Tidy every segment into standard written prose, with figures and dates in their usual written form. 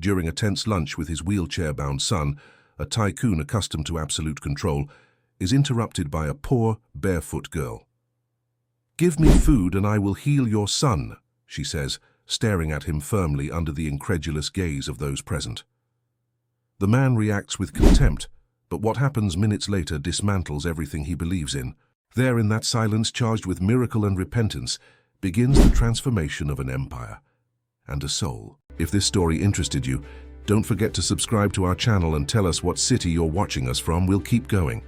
During a tense lunch with his wheelchair-bound son, a tycoon accustomed to absolute control is interrupted by a poor, barefoot girl. "Give me food and I will heal your son," she says, staring at him firmly under the incredulous gaze of those present. The man reacts with contempt, but what happens minutes later dismantles everything he believes in. There, in that silence charged with miracle and repentance, begins the transformation of an empire and a soul. If this story interested you, don't forget to subscribe to our channel and tell us what city you're watching us from. We'll keep going.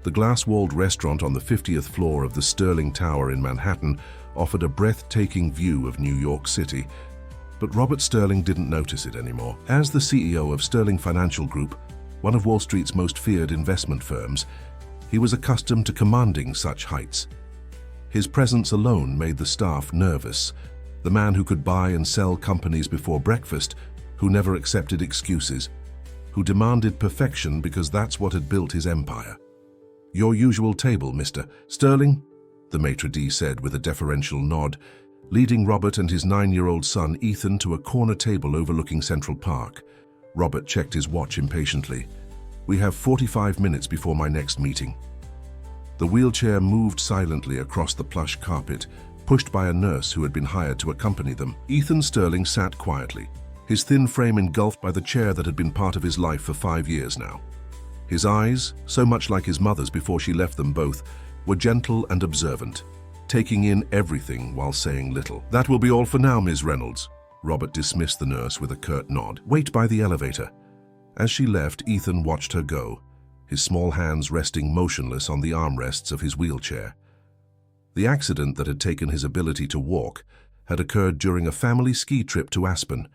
The glass-walled restaurant on the 50th floor of the Sterling Tower in Manhattan offered a breathtaking view of New York City, but Robert Sterling didn't notice it anymore. As the CEO of Sterling Financial Group, one of Wall Street's most feared investment firms, he was accustomed to commanding such heights. His presence alone made the staff nervous. The man who could buy and sell companies before breakfast, who never accepted excuses, who demanded perfection because that's what had built his empire. "Your usual table, Mr. Sterling," the maitre d' said with a deferential nod, leading Robert and his 9-year-old son Ethan to a corner table overlooking Central Park. Robert checked his watch impatiently. "We have 45 minutes before my next meeting." The wheelchair moved silently across the plush carpet, pushed by a nurse who had been hired to accompany them. Ethan Sterling sat quietly, his thin frame engulfed by the chair that had been part of his life for 5 years now. His eyes, so much like his mother's before she left them both, were gentle and observant, taking in everything while saying little. "That will be all for now, Ms. Reynolds." Robert dismissed the nurse with a curt nod. "Wait by the elevator." As she left, Ethan watched her go, his small hands resting motionless on the armrests of his wheelchair. The accident that had taken his ability to walk had occurred during a family ski trip to Aspen.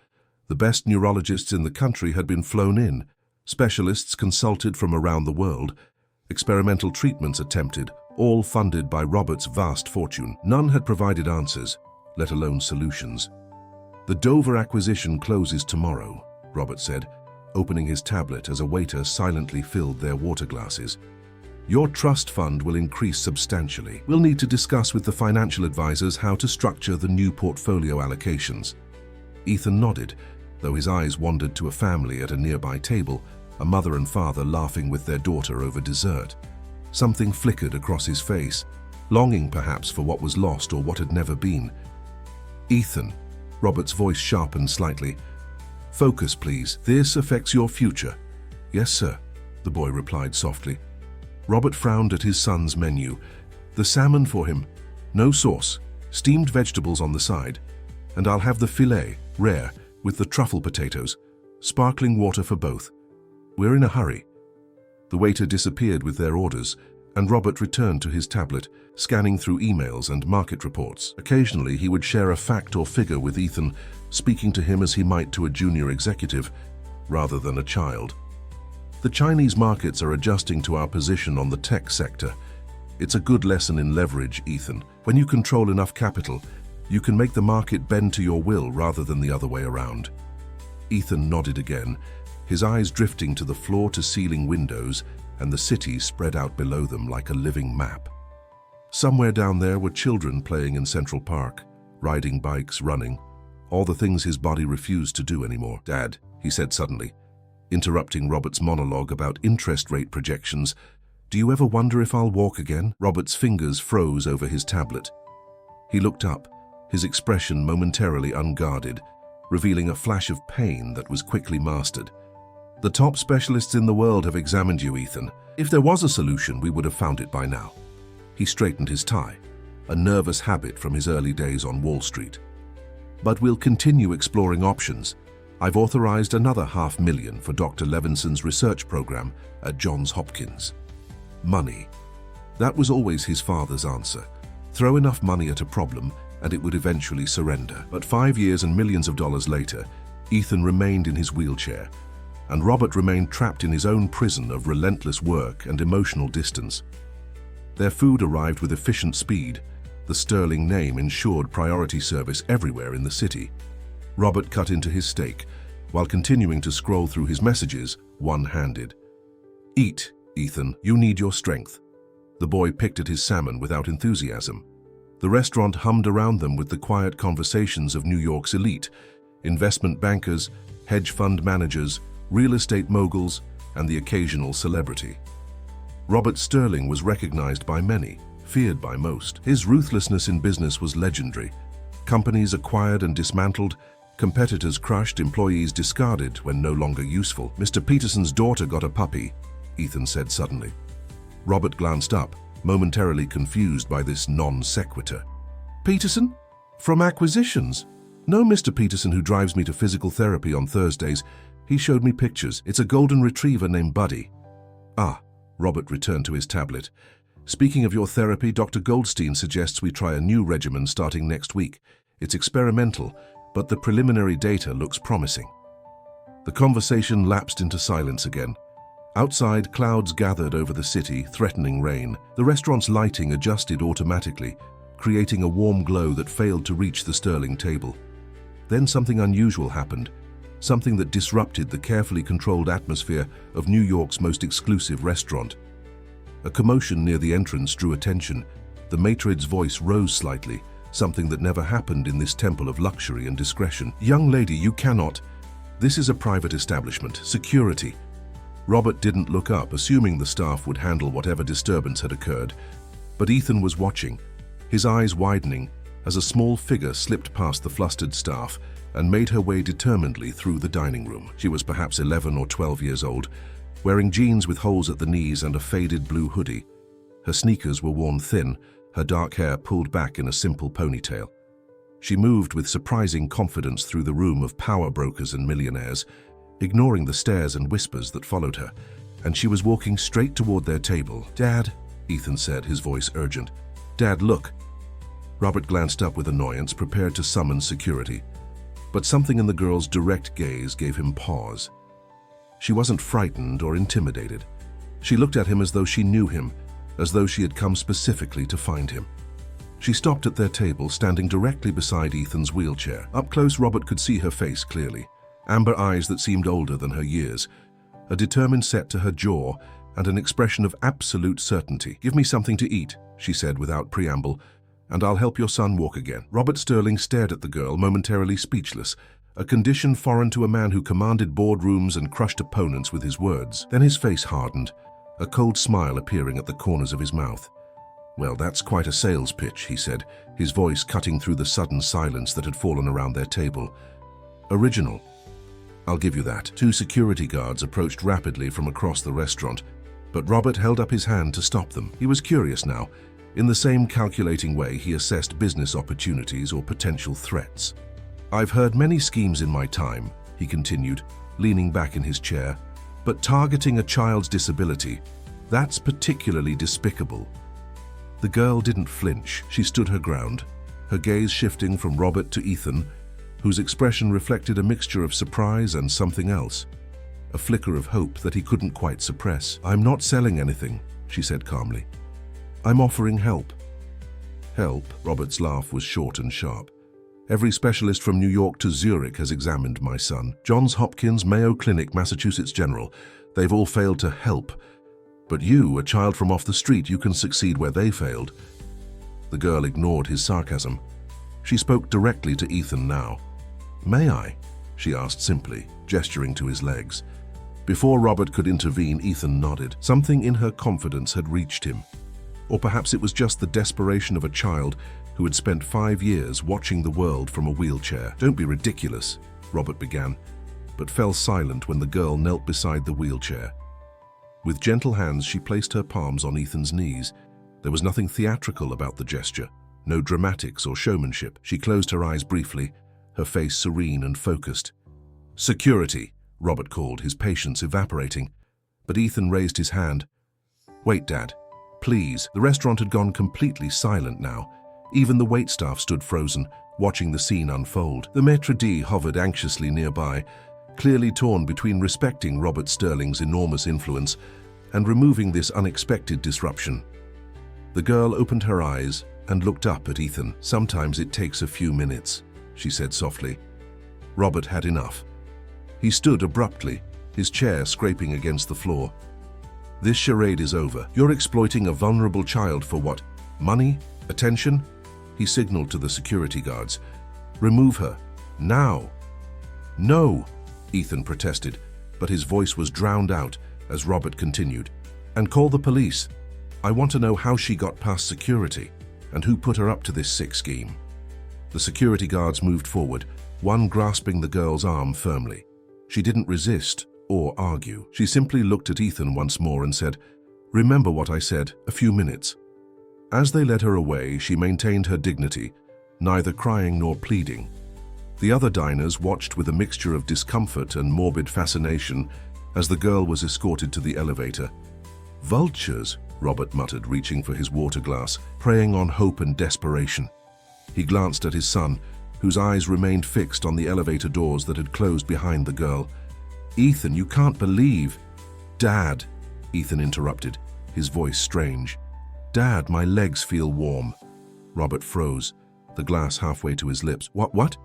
The best neurologists in the country had been flown in, specialists consulted from around the world, experimental treatments attempted, all funded by Robert's vast fortune. None had provided answers, let alone solutions. "The Dover acquisition closes tomorrow," Robert said, opening his tablet as a waiter silently filled their water glasses. "Your trust fund will increase substantially. We'll need to discuss with the financial advisors how to structure the new portfolio allocations." Ethan nodded, though his eyes wandered to a family at a nearby table, a mother and father laughing with their daughter over dessert. Something flickered across his face, longing perhaps for what was lost or what had never been. "Ethan," Robert's voice sharpened slightly. "Focus, please. This affects your future." "Yes, sir," the boy replied softly. Robert frowned at his son's menu. "The salmon for him. No sauce. Steamed vegetables on the side. And I'll have the filet, rare, with the truffle potatoes. Sparkling water for both. We're in a hurry." The waiter disappeared with their orders, and Robert returned to his tablet, scanning through emails and market reports. Occasionally, he would share a fact or figure with Ethan, speaking to him as he might to a junior executive, rather than a child. "The Chinese markets are adjusting to our position on the tech sector. It's a good lesson in leverage, Ethan. When you control enough capital, you can make the market bend to your will rather than the other way around." Ethan nodded again, his eyes drifting to the floor-to-ceiling windows and the city spread out below them like a living map. Somewhere down there were children playing in Central Park, riding bikes, running, all the things his body refused to do anymore. "Dad," he said suddenly, interrupting Robert's monologue about interest rate projections, "do you ever wonder if I'll walk again?" Robert's fingers froze over his tablet. He looked up, his expression momentarily unguarded, revealing a flash of pain that was quickly mastered. "The top specialists in the world have examined you, Ethan. If there was a solution, we would have found it by now." He straightened his tie, a nervous habit from his early days on Wall Street. "But we'll continue exploring options. I've authorized another $500,000 for Dr. Levinson's research program at Johns Hopkins." Money. That was always his father's answer. Throw enough money at a problem and it would eventually surrender. But 5 years and millions of dollars later, Ethan remained in his wheelchair, and Robert remained trapped in his own prison of relentless work and emotional distance. Their food arrived with efficient speed. The Sterling name ensured priority service everywhere in the city. Robert cut into his steak, while continuing to scroll through his messages, one-handed. "Eat, Ethan, you need your strength." The boy picked at his salmon without enthusiasm. The restaurant hummed around them with the quiet conversations of New York's elite, investment bankers, hedge fund managers, real estate moguls, and the occasional celebrity. Robert Sterling was recognized by many, feared by most. His ruthlessness in business was legendary. Companies acquired and dismantled, competitors crushed, employees discarded when no longer useful. "Mr. Peterson's daughter got a puppy," Ethan said suddenly. Robert glanced up, momentarily confused by this non sequitur. "Peterson? From acquisitions? No, Mr. Peterson who drives me to physical therapy on Thursdays. He showed me pictures. It's a golden retriever named Buddy." "Ah," Robert returned to his tablet. "Speaking of your therapy, Dr. Goldstein suggests we try a new regimen starting next week. It's experimental, but the preliminary data looks promising." The conversation lapsed into silence again. Outside, clouds gathered over the city, threatening rain. The restaurant's lighting adjusted automatically, creating a warm glow that failed to reach the Sterling table. Then something unusual happened, something that disrupted the carefully controlled atmosphere of New York's most exclusive restaurant. A commotion near the entrance drew attention. The maître's voice rose slightly, something that never happened in this temple of luxury and discretion. "Young lady, you cannot. This is a private establishment. Security." Robert didn't look up, assuming the staff would handle whatever disturbance had occurred. But Ethan was watching, his eyes widening as a small figure slipped past the flustered staff and made her way determinedly through the dining room. She was perhaps 11 or 12 years old, wearing jeans with holes at the knees and a faded blue hoodie. Her sneakers were worn thin, her dark hair pulled back in a simple ponytail. She moved with surprising confidence through the room of power brokers and millionaires, ignoring the stares and whispers that followed her, and she was walking straight toward their table. "Dad," Ethan said, his voice urgent. "Dad, look." Robert glanced up with annoyance, prepared to summon security. But something in the girl's direct gaze gave him pause. She wasn't frightened or intimidated. She looked at him as though she knew him, as though she had come specifically to find him. She stopped at their table, standing directly beside Ethan's wheelchair. Up close, Robert could see her face clearly. Amber eyes that seemed older than her years, a determined set to her jaw, and an expression of absolute certainty. "Give me something to eat," she said without preamble, "and I'll help your son walk again." Robert Sterling stared at the girl, momentarily speechless, a condition foreign to a man who commanded boardrooms and crushed opponents with his words. Then his face hardened, a cold smile appearing at the corners of his mouth. "Well, that's quite a sales pitch," he said, his voice cutting through the sudden silence that had fallen around their table. "Original. I'll give you that." Two security guards approached rapidly from across the restaurant, but Robert held up his hand to stop them. He was curious now. In the same calculating way he assessed business opportunities or potential threats. "I've heard many schemes in my time," he continued, leaning back in his chair, "but targeting a child's disability, that's particularly despicable." The girl didn't flinch. She stood her ground, her gaze shifting from Robert to Ethan, whose expression reflected a mixture of surprise and something else, a flicker of hope that he couldn't quite suppress. "I'm not selling anything," she said calmly. "I'm offering help." "Help?" Robert's laugh was short and sharp. "Every specialist from New York to Zurich has examined my son. Johns Hopkins, Mayo Clinic, Massachusetts General. They've all failed to help. But you, a child from off the street, you can succeed where they failed." The girl ignored his sarcasm. She spoke directly to Ethan now. "May I?" she asked simply, gesturing to his legs. Before Robert could intervene, Ethan nodded. Something in her confidence had reached him. Or perhaps it was just the desperation of a child who had spent 5 years watching the world from a wheelchair. "Don't be ridiculous," Robert began, but fell silent when the girl knelt beside the wheelchair. With gentle hands, she placed her palms on Ethan's knees. There was nothing theatrical about the gesture, no dramatics or showmanship. She closed her eyes briefly, her face serene and focused. "Security," Robert called, his patience evaporating. But Ethan raised his hand. "Wait, Dad. Please." The restaurant had gone completely silent now. Even the waitstaff stood frozen, watching the scene unfold. The maître d' hovered anxiously nearby, clearly torn between respecting Robert Sterling's enormous influence and removing this unexpected disruption. The girl opened her eyes and looked up at Ethan. "Sometimes it takes a few minutes," she said softly. Robert had enough. He stood abruptly, his chair scraping against the floor. "This charade is over. You're exploiting a vulnerable child for what? Money? Attention?" He signaled to the security guards. "Remove her. Now." "No!" Ethan protested, but his voice was drowned out as Robert continued. And call the police. I want to know how she got past security and who put her up to this sick scheme. The security guards moved forward, one grasping the girl's arm firmly. She didn't resist or argue. She simply looked at Ethan once more and said, "Remember what I said, a few minutes." As they led her away, she maintained her dignity, neither crying nor pleading. The other diners watched with a mixture of discomfort and morbid fascination as the girl was escorted to the elevator. "Vultures," Robert muttered, reaching for his water glass, preying on hope and desperation. He glanced at his son, whose eyes remained fixed on the elevator doors that had closed behind the girl. "Ethan, you can't believe—" "Dad," Ethan interrupted, his voice strange. "Dad, my legs feel warm." Robert froze, the glass halfway to his lips. What?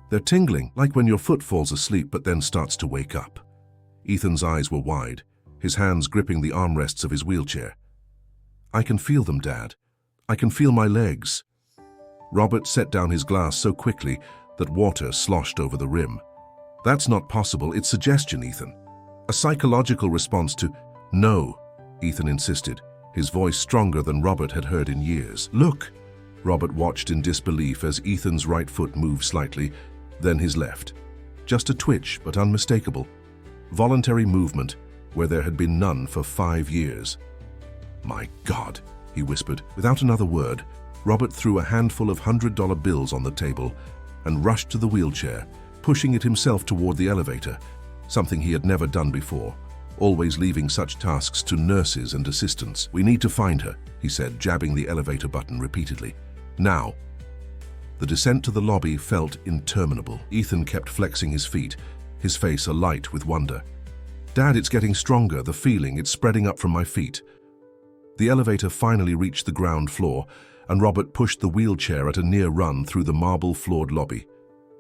"They're tingling, like when your foot falls asleep but then starts to wake up." Ethan's eyes were wide, his hands gripping the armrests of his wheelchair. "I can feel them, Dad. I can feel my legs." Robert set down his glass so quickly that water sloshed over the rim. "That's not possible. It's suggestion, Ethan. A psychological response to—" "No," Ethan insisted, his voice stronger than Robert had heard in years. "Look!" Robert watched in disbelief as Ethan's right foot moved slightly, then his left. Just a twitch, but unmistakable. Voluntary movement, where there had been none for 5 years. "My God," he whispered. Without another word, Robert threw a handful of $100 bills on the table and rushed to the wheelchair, pushing it himself toward the elevator, something he had never done before, always leaving such tasks to nurses and assistants. "We need to find her," he said, jabbing the elevator button repeatedly. "Now." The descent to the lobby felt interminable. Ethan kept flexing his feet, his face alight with wonder. "Dad, it's getting stronger, the feeling, it's spreading up from my feet." The elevator finally reached the ground floor, and Robert pushed the wheelchair at a near run through the marble-floored lobby.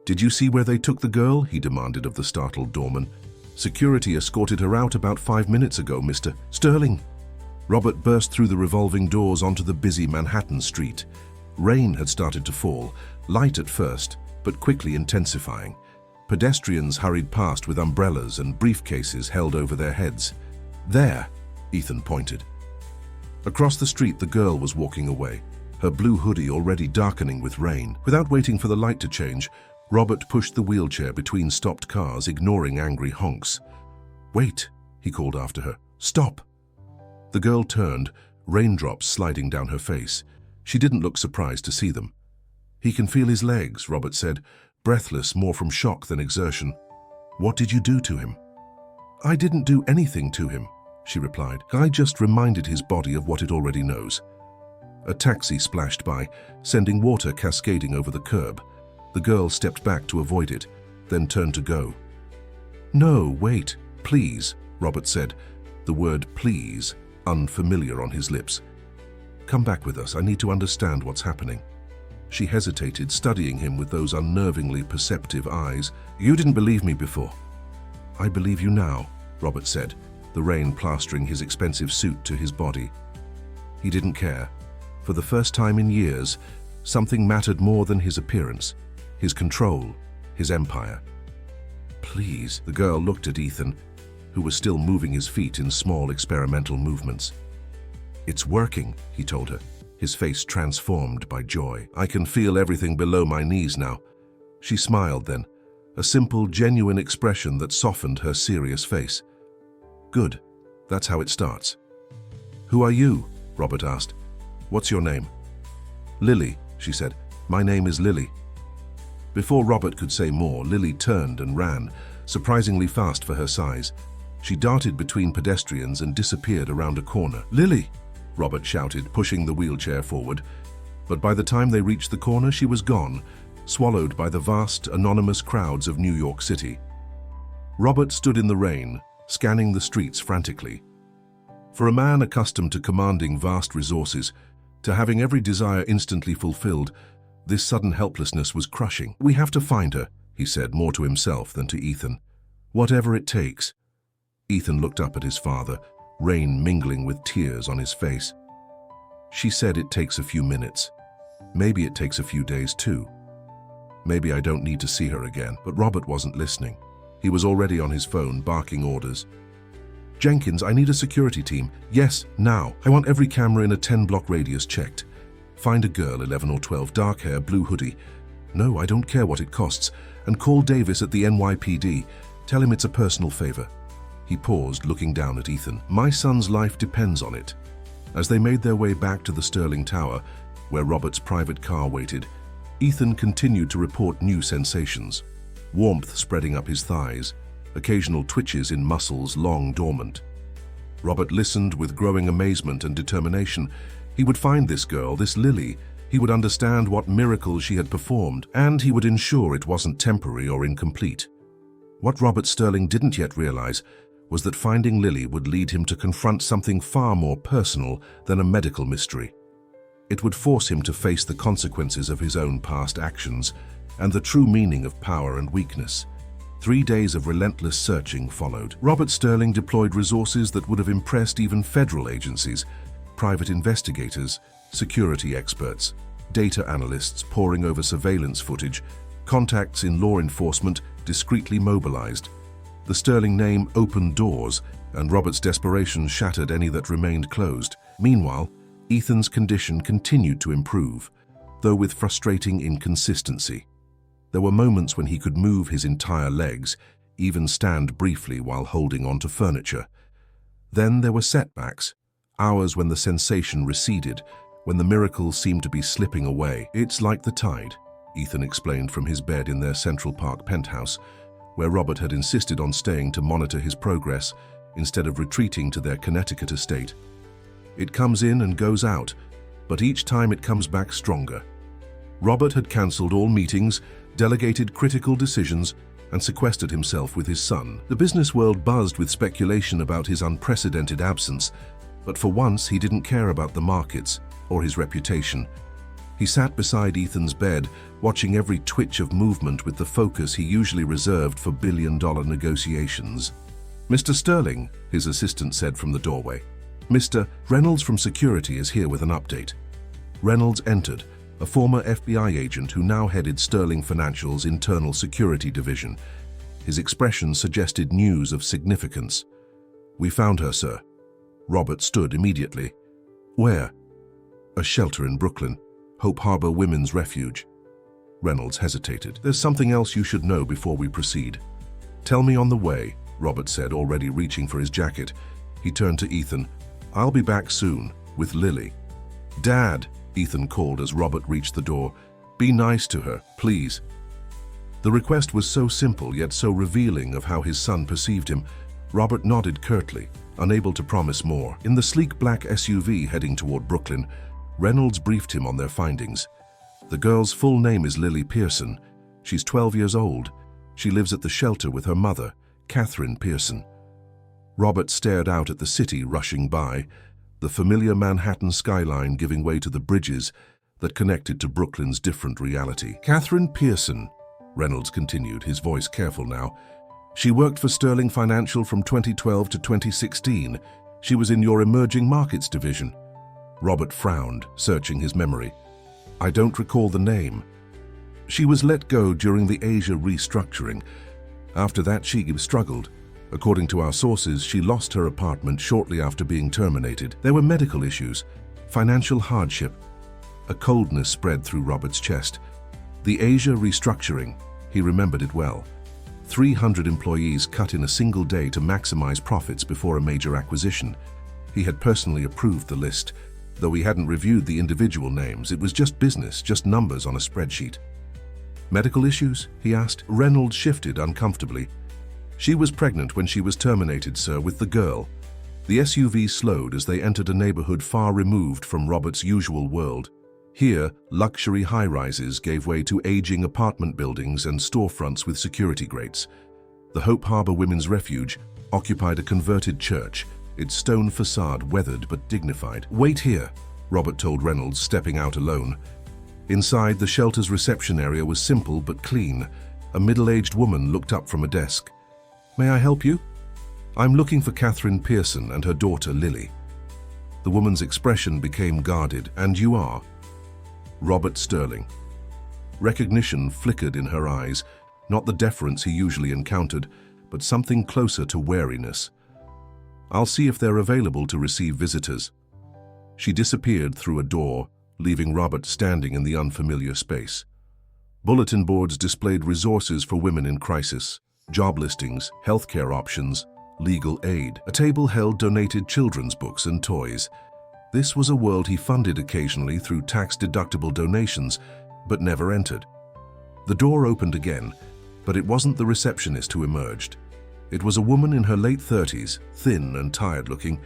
"Did you see where they took the girl?" he demanded of the startled doorman. "Security escorted her out about 5 minutes ago, Mr. Sterling." Robert burst through the revolving doors onto the busy Manhattan street. Rain had started to fall, light at first, but quickly intensifying. Pedestrians hurried past with umbrellas and briefcases held over their heads. "There," Ethan pointed. Across the street, the girl was walking away, her blue hoodie already darkening with rain. Without waiting for the light to change, Robert pushed the wheelchair between stopped cars, ignoring angry honks. "Wait," he called after her. "Stop." The girl turned, raindrops sliding down her face. She didn't look surprised to see them. "He can feel his legs," Robert said, breathless more from shock than exertion. "What did you do to him?" "I didn't do anything to him," she replied. "I just reminded his body of what it already knows." A taxi splashed by, sending water cascading over the curb. The girl stepped back to avoid it, then turned to go. "No, wait, please," Robert said, the word please unfamiliar on his lips. "Come back with us. I need to understand what's happening." She hesitated, studying him with those unnervingly perceptive eyes. "You didn't believe me before." "I believe you now," Robert said, the rain plastering his expensive suit to his body. He didn't care. For the first time in years, something mattered more than his appearance, his control, his empire. "Please," the girl looked at Ethan, who was still moving his feet in small experimental movements. "It's working," he told her, his face transformed by joy. "I can feel everything below my knees now." She smiled then, a simple, genuine expression that softened her serious face. "Good. That's how it starts." "Who are you?" Robert asked. "What's your name?" "Lily," she said. "My name is Lily." Before Robert could say more, Lily turned and ran, surprisingly fast for her size. She darted between pedestrians and disappeared around a corner. "Lily!" Robert shouted, pushing the wheelchair forward. But by the time they reached the corner, she was gone, swallowed by the vast, anonymous crowds of New York City. Robert stood in the rain, scanning the streets frantically. For a man accustomed to commanding vast resources, to having every desire instantly fulfilled, this sudden helplessness was crushing. "We have to find her," he said, more to himself than to Ethan. "Whatever it takes." Ethan looked up at his father, rain mingling with tears on his face. "She said it takes a few minutes. Maybe it takes a few days too. Maybe I don't need to see her again." But Robert wasn't listening. He was already on his phone, barking orders. "Jenkins, I need a security team. Yes, now. I want every camera in a 10-block radius checked. Find a girl, 11 or 12, dark hair, blue hoodie. No, I don't care what it costs. And call Davis at the NYPD. Tell him it's a personal favor." He paused, looking down at Ethan. "My son's life depends on it." As they made their way back to the Sterling Tower, where Robert's private car waited, Ethan continued to report new sensations. Warmth spreading up his thighs, occasional twitches in muscles long dormant. Robert listened with growing amazement and determination. He would find this girl, this Lily. He would understand what miracle she had performed, and he would ensure it wasn't temporary or incomplete. What Robert Sterling didn't yet realize was that finding Lily would lead him to confront something far more personal than a medical mystery. It would force him to face the consequences of his own past actions and the true meaning of power and weakness. 3 days of relentless searching followed. Robert Sterling deployed resources that would have impressed even federal agencies, private investigators, security experts, data analysts poring over surveillance footage, contacts in law enforcement discreetly mobilized. The Sterling name opened doors, and Robert's desperation shattered any that remained closed. Meanwhile, Ethan's condition continued to improve, though with frustrating inconsistency. There were moments when he could move his entire legs, even stand briefly while holding onto furniture. Then there were setbacks, hours when the sensation receded, when the miracle seemed to be slipping away. "It's like the tide," Ethan explained from his bed in their Central Park penthouse, where Robert had insisted on staying to monitor his progress instead of retreating to their Connecticut estate. "It comes in and goes out, but each time it comes back stronger." Robert had cancelled all meetings, delegated critical decisions, and sequestered himself with his son. The business world buzzed with speculation about his unprecedented absence, but for once he didn't care about the markets or his reputation. He sat beside Ethan's bed, watching every twitch of movement with the focus he usually reserved for billion-dollar negotiations. "Mr. Sterling," his assistant said from the doorway. "Mr. Reynolds from security is here with an update." Reynolds entered, a former FBI agent who now headed Sterling Financial's internal security division. His expression suggested news of significance. "We found her, sir." Robert stood immediately. "Where?" "A shelter in Brooklyn. Hope Harbor Women's Refuge." Reynolds hesitated. "There's something else you should know before we proceed." "Tell me on the way," Robert said, already reaching for his jacket. He turned to Ethan. "I'll be back soon, with Lily." "Dad," Ethan called as Robert reached the door. "Be nice to her, please." The request was so simple yet so revealing of how his son perceived him. Robert nodded curtly, unable to promise more. In the sleek black SUV heading toward Brooklyn, Reynolds briefed him on their findings. "The girl's full name is Lily Pearson. She's 12 years old. She lives at the shelter with her mother, Catherine Pearson." Robert stared out at the city rushing by, the familiar Manhattan skyline giving way to the bridges that connected to Brooklyn's different reality. "Catherine Pearson," Reynolds continued, his voice careful now. "She worked for Sterling Financial from 2012 to 2016. She was in your emerging markets division." Robert frowned, searching his memory. "I don't recall the name." "She was let go during the Asia restructuring. After that, she struggled. According to our sources, she lost her apartment shortly after being terminated. There were medical issues, financial hardship." A coldness spread through Robert's chest. The Asia restructuring, he remembered it well. 300 employees cut in a single day to maximize profits before a major acquisition. He had personally approved the list. Though he hadn't reviewed the individual names, it was just business, just numbers on a spreadsheet. "Medical issues?" he asked. Reynolds shifted uncomfortably. "She was pregnant when she was terminated, sir, with the girl." The SUV slowed as they entered a neighborhood far removed from Robert's usual world. Here, luxury high-rises gave way to aging apartment buildings and storefronts with security grates. The Hope Harbor Women's Refuge occupied a converted church, its stone facade weathered but dignified. "Wait here," Robert told Reynolds, stepping out alone. Inside, the shelter's reception area was simple but clean. A middle-aged woman looked up from a desk. "May I help you?" "I'm looking for Catherine Pearson and her daughter, Lily." The woman's expression became guarded. "And you are?" "Robert Sterling." Recognition flickered in her eyes, not the deference he usually encountered, but something closer to wariness. "I'll see if they're available to receive visitors." She disappeared through a door, leaving Robert standing in the unfamiliar space. Bulletin boards displayed resources for women in crisis, job listings, healthcare options, legal aid. A table held donated children's books and toys. This was a world he funded occasionally through tax-deductible donations, but never entered. The door opened again, but it wasn't the receptionist who emerged. It was a woman in her late 30s, thin and tired-looking,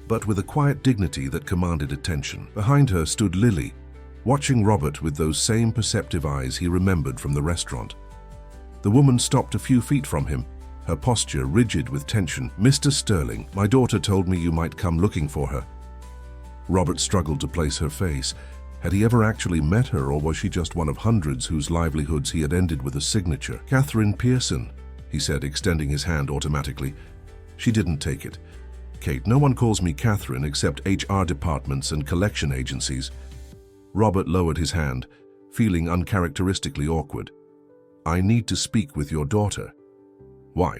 but with a quiet dignity that commanded attention. Behind her stood Lily, watching Robert with those same perceptive eyes he remembered from the restaurant. The woman stopped a few feet from him, her posture rigid with tension. "Mr. Sterling, my daughter told me you might come looking for her." Robert struggled to place her face. Had he ever actually met her, or was she just one of hundreds whose livelihoods he had ended with a signature? "Catherine Pearson," he said, extending his hand automatically. She didn't take it. "Kate, no one calls me Catherine except HR departments and collection agencies." Robert lowered his hand, feeling uncharacteristically awkward. "I need to speak with your daughter." "Why?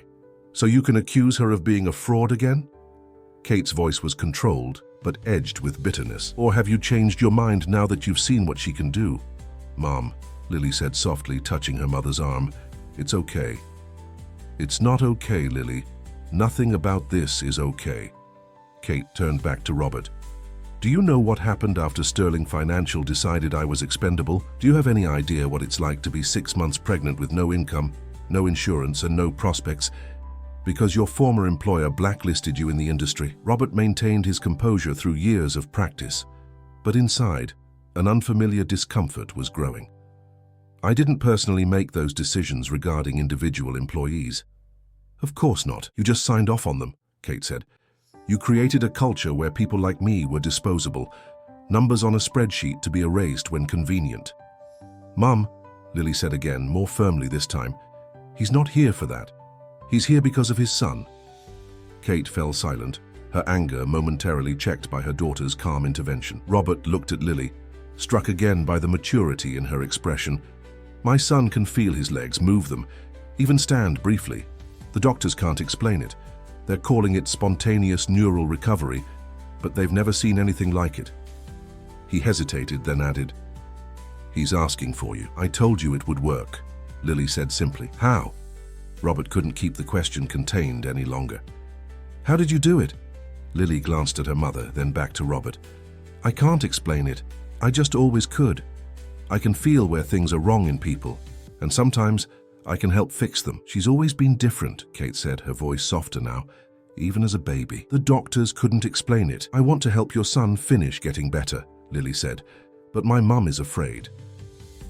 So you can accuse her of being a fraud again?" Kate's voice was controlled, but edged with bitterness. "Or have you changed your mind now that you've seen what she can do?" "Mom," Lily said softly, touching her mother's arm, "it's okay." "It's not okay, Lily. Nothing about this is okay." Kate turned back to Robert. "Do you know what happened after Sterling Financial decided I was expendable? Do you have any idea what it's like to be 6 months pregnant with no income, no insurance, and no prospects? Because your former employer blacklisted you in the industry." Robert maintained his composure through years of practice, but inside, an unfamiliar discomfort was growing. "I didn't personally make those decisions regarding individual employees." "Of course not. You just signed off on them," Kate said. "You created a culture where people like me were disposable, numbers on a spreadsheet to be erased when convenient." "Mum," Lily said again, more firmly this time, "he's not here for that. He's here because of his son." Kate fell silent, her anger momentarily checked by her daughter's calm intervention. Robert looked at Lily, struck again by the maturity in her expression. "My son can feel his legs, move them, even stand briefly. The doctors can't explain it. They're calling it spontaneous neural recovery, but they've never seen anything like it." He hesitated, then added, "He's asking for you. I told you it would work," Lily said simply. "How?" Robert couldn't keep the question contained any longer. "How did you do it?" Lily glanced at her mother, then back to Robert. "I can't explain it. I just always could. I can feel where things are wrong in people, and sometimes I can help fix them." "She's always been different," Kate said, her voice softer now, "even as a baby. The doctors couldn't explain it." "I want to help your son finish getting better," Lily said, "but my mum is afraid."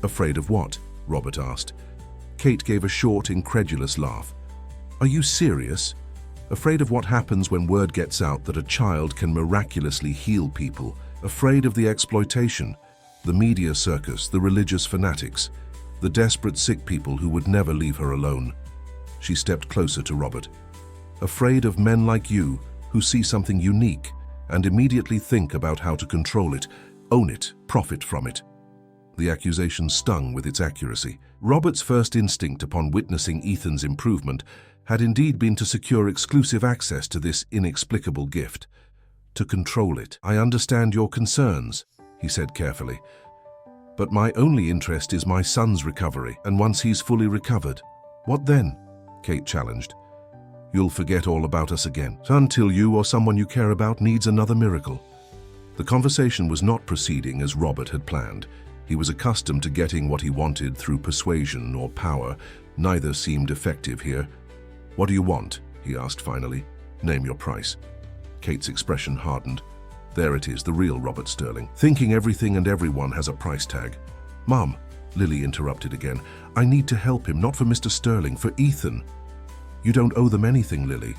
"Afraid of what?" Robert asked. Kate gave a short, incredulous laugh. "Are you serious? Afraid of what happens when word gets out that a child can miraculously heal people? Afraid of the exploitation, the media circus, the religious fanatics, the desperate sick people who would never leave her alone?" She stepped closer to Robert. "Afraid of men like you who see something unique and immediately think about how to control it, own it, profit from it." The accusation stung with its accuracy. Robert's first instinct upon witnessing Ethan's improvement had indeed been to secure exclusive access to this inexplicable gift, to control it. "I understand your concerns," he said carefully, "but my only interest is my son's recovery, and once he's fully recovered." "What then?" Kate challenged. "You'll forget all about us again, until you or someone you care about needs another miracle." The conversation was not proceeding as Robert had planned. He was accustomed to getting what he wanted through persuasion or power. Neither seemed effective here. "What do you want?" he asked finally. "Name your price." Kate's expression hardened. There it is, the real Robert Sterling, thinking everything and everyone has a price tag. "Mom," Lily interrupted again, "I need to help him, not for Mr. Sterling, for Ethan." "You don't owe them anything, Lily."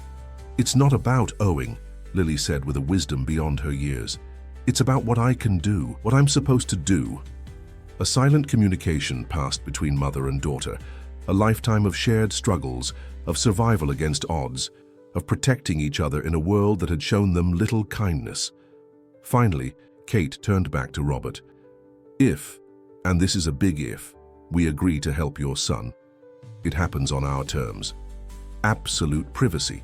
"It's not about owing," Lily said with a wisdom beyond her years. "It's about what I can do, what I'm supposed to do." A silent communication passed between mother and daughter, a lifetime of shared struggles, of survival against odds, of protecting each other in a world that had shown them little kindness. Finally, Kate turned back to Robert. "If, and this is a big if, we agree to help your son, it happens on our terms." Absolute privacy.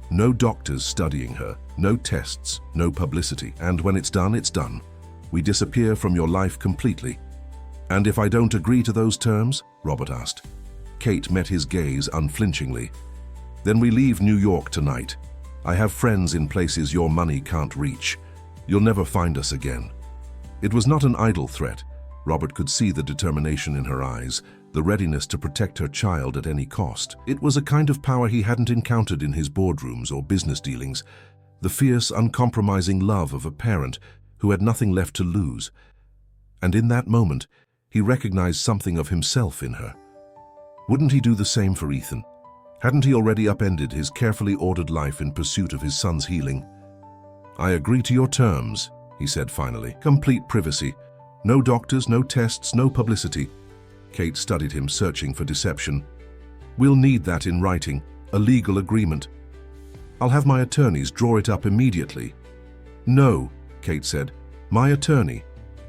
No doctors studying her, no tests, no publicity. And when it's done, it's done. We disappear from your life completely. And if I don't agree to those terms? Robert asked. Kate met his gaze unflinchingly. Then we leave New York tonight. I have friends in places your money can't reach. You'll never find us again. It was not an idle threat. Robert could see the determination in her eyes, the readiness to protect her child at any cost. It was a kind of power he hadn't encountered in his boardrooms or business dealings, the fierce, uncompromising love of a parent who had nothing left to lose. And in that moment, he recognized something of himself in her. Wouldn't he do the same for Ethan? Hadn't he already upended his carefully ordered life in pursuit of his son's healing? I agree to your terms, he said finally. Complete privacy. No doctors, no tests, no publicity. Kate studied him, searching for deception. We'll need that in writing, a legal agreement. I'll have my attorneys draw it up immediately. No, Kate said. My attorney.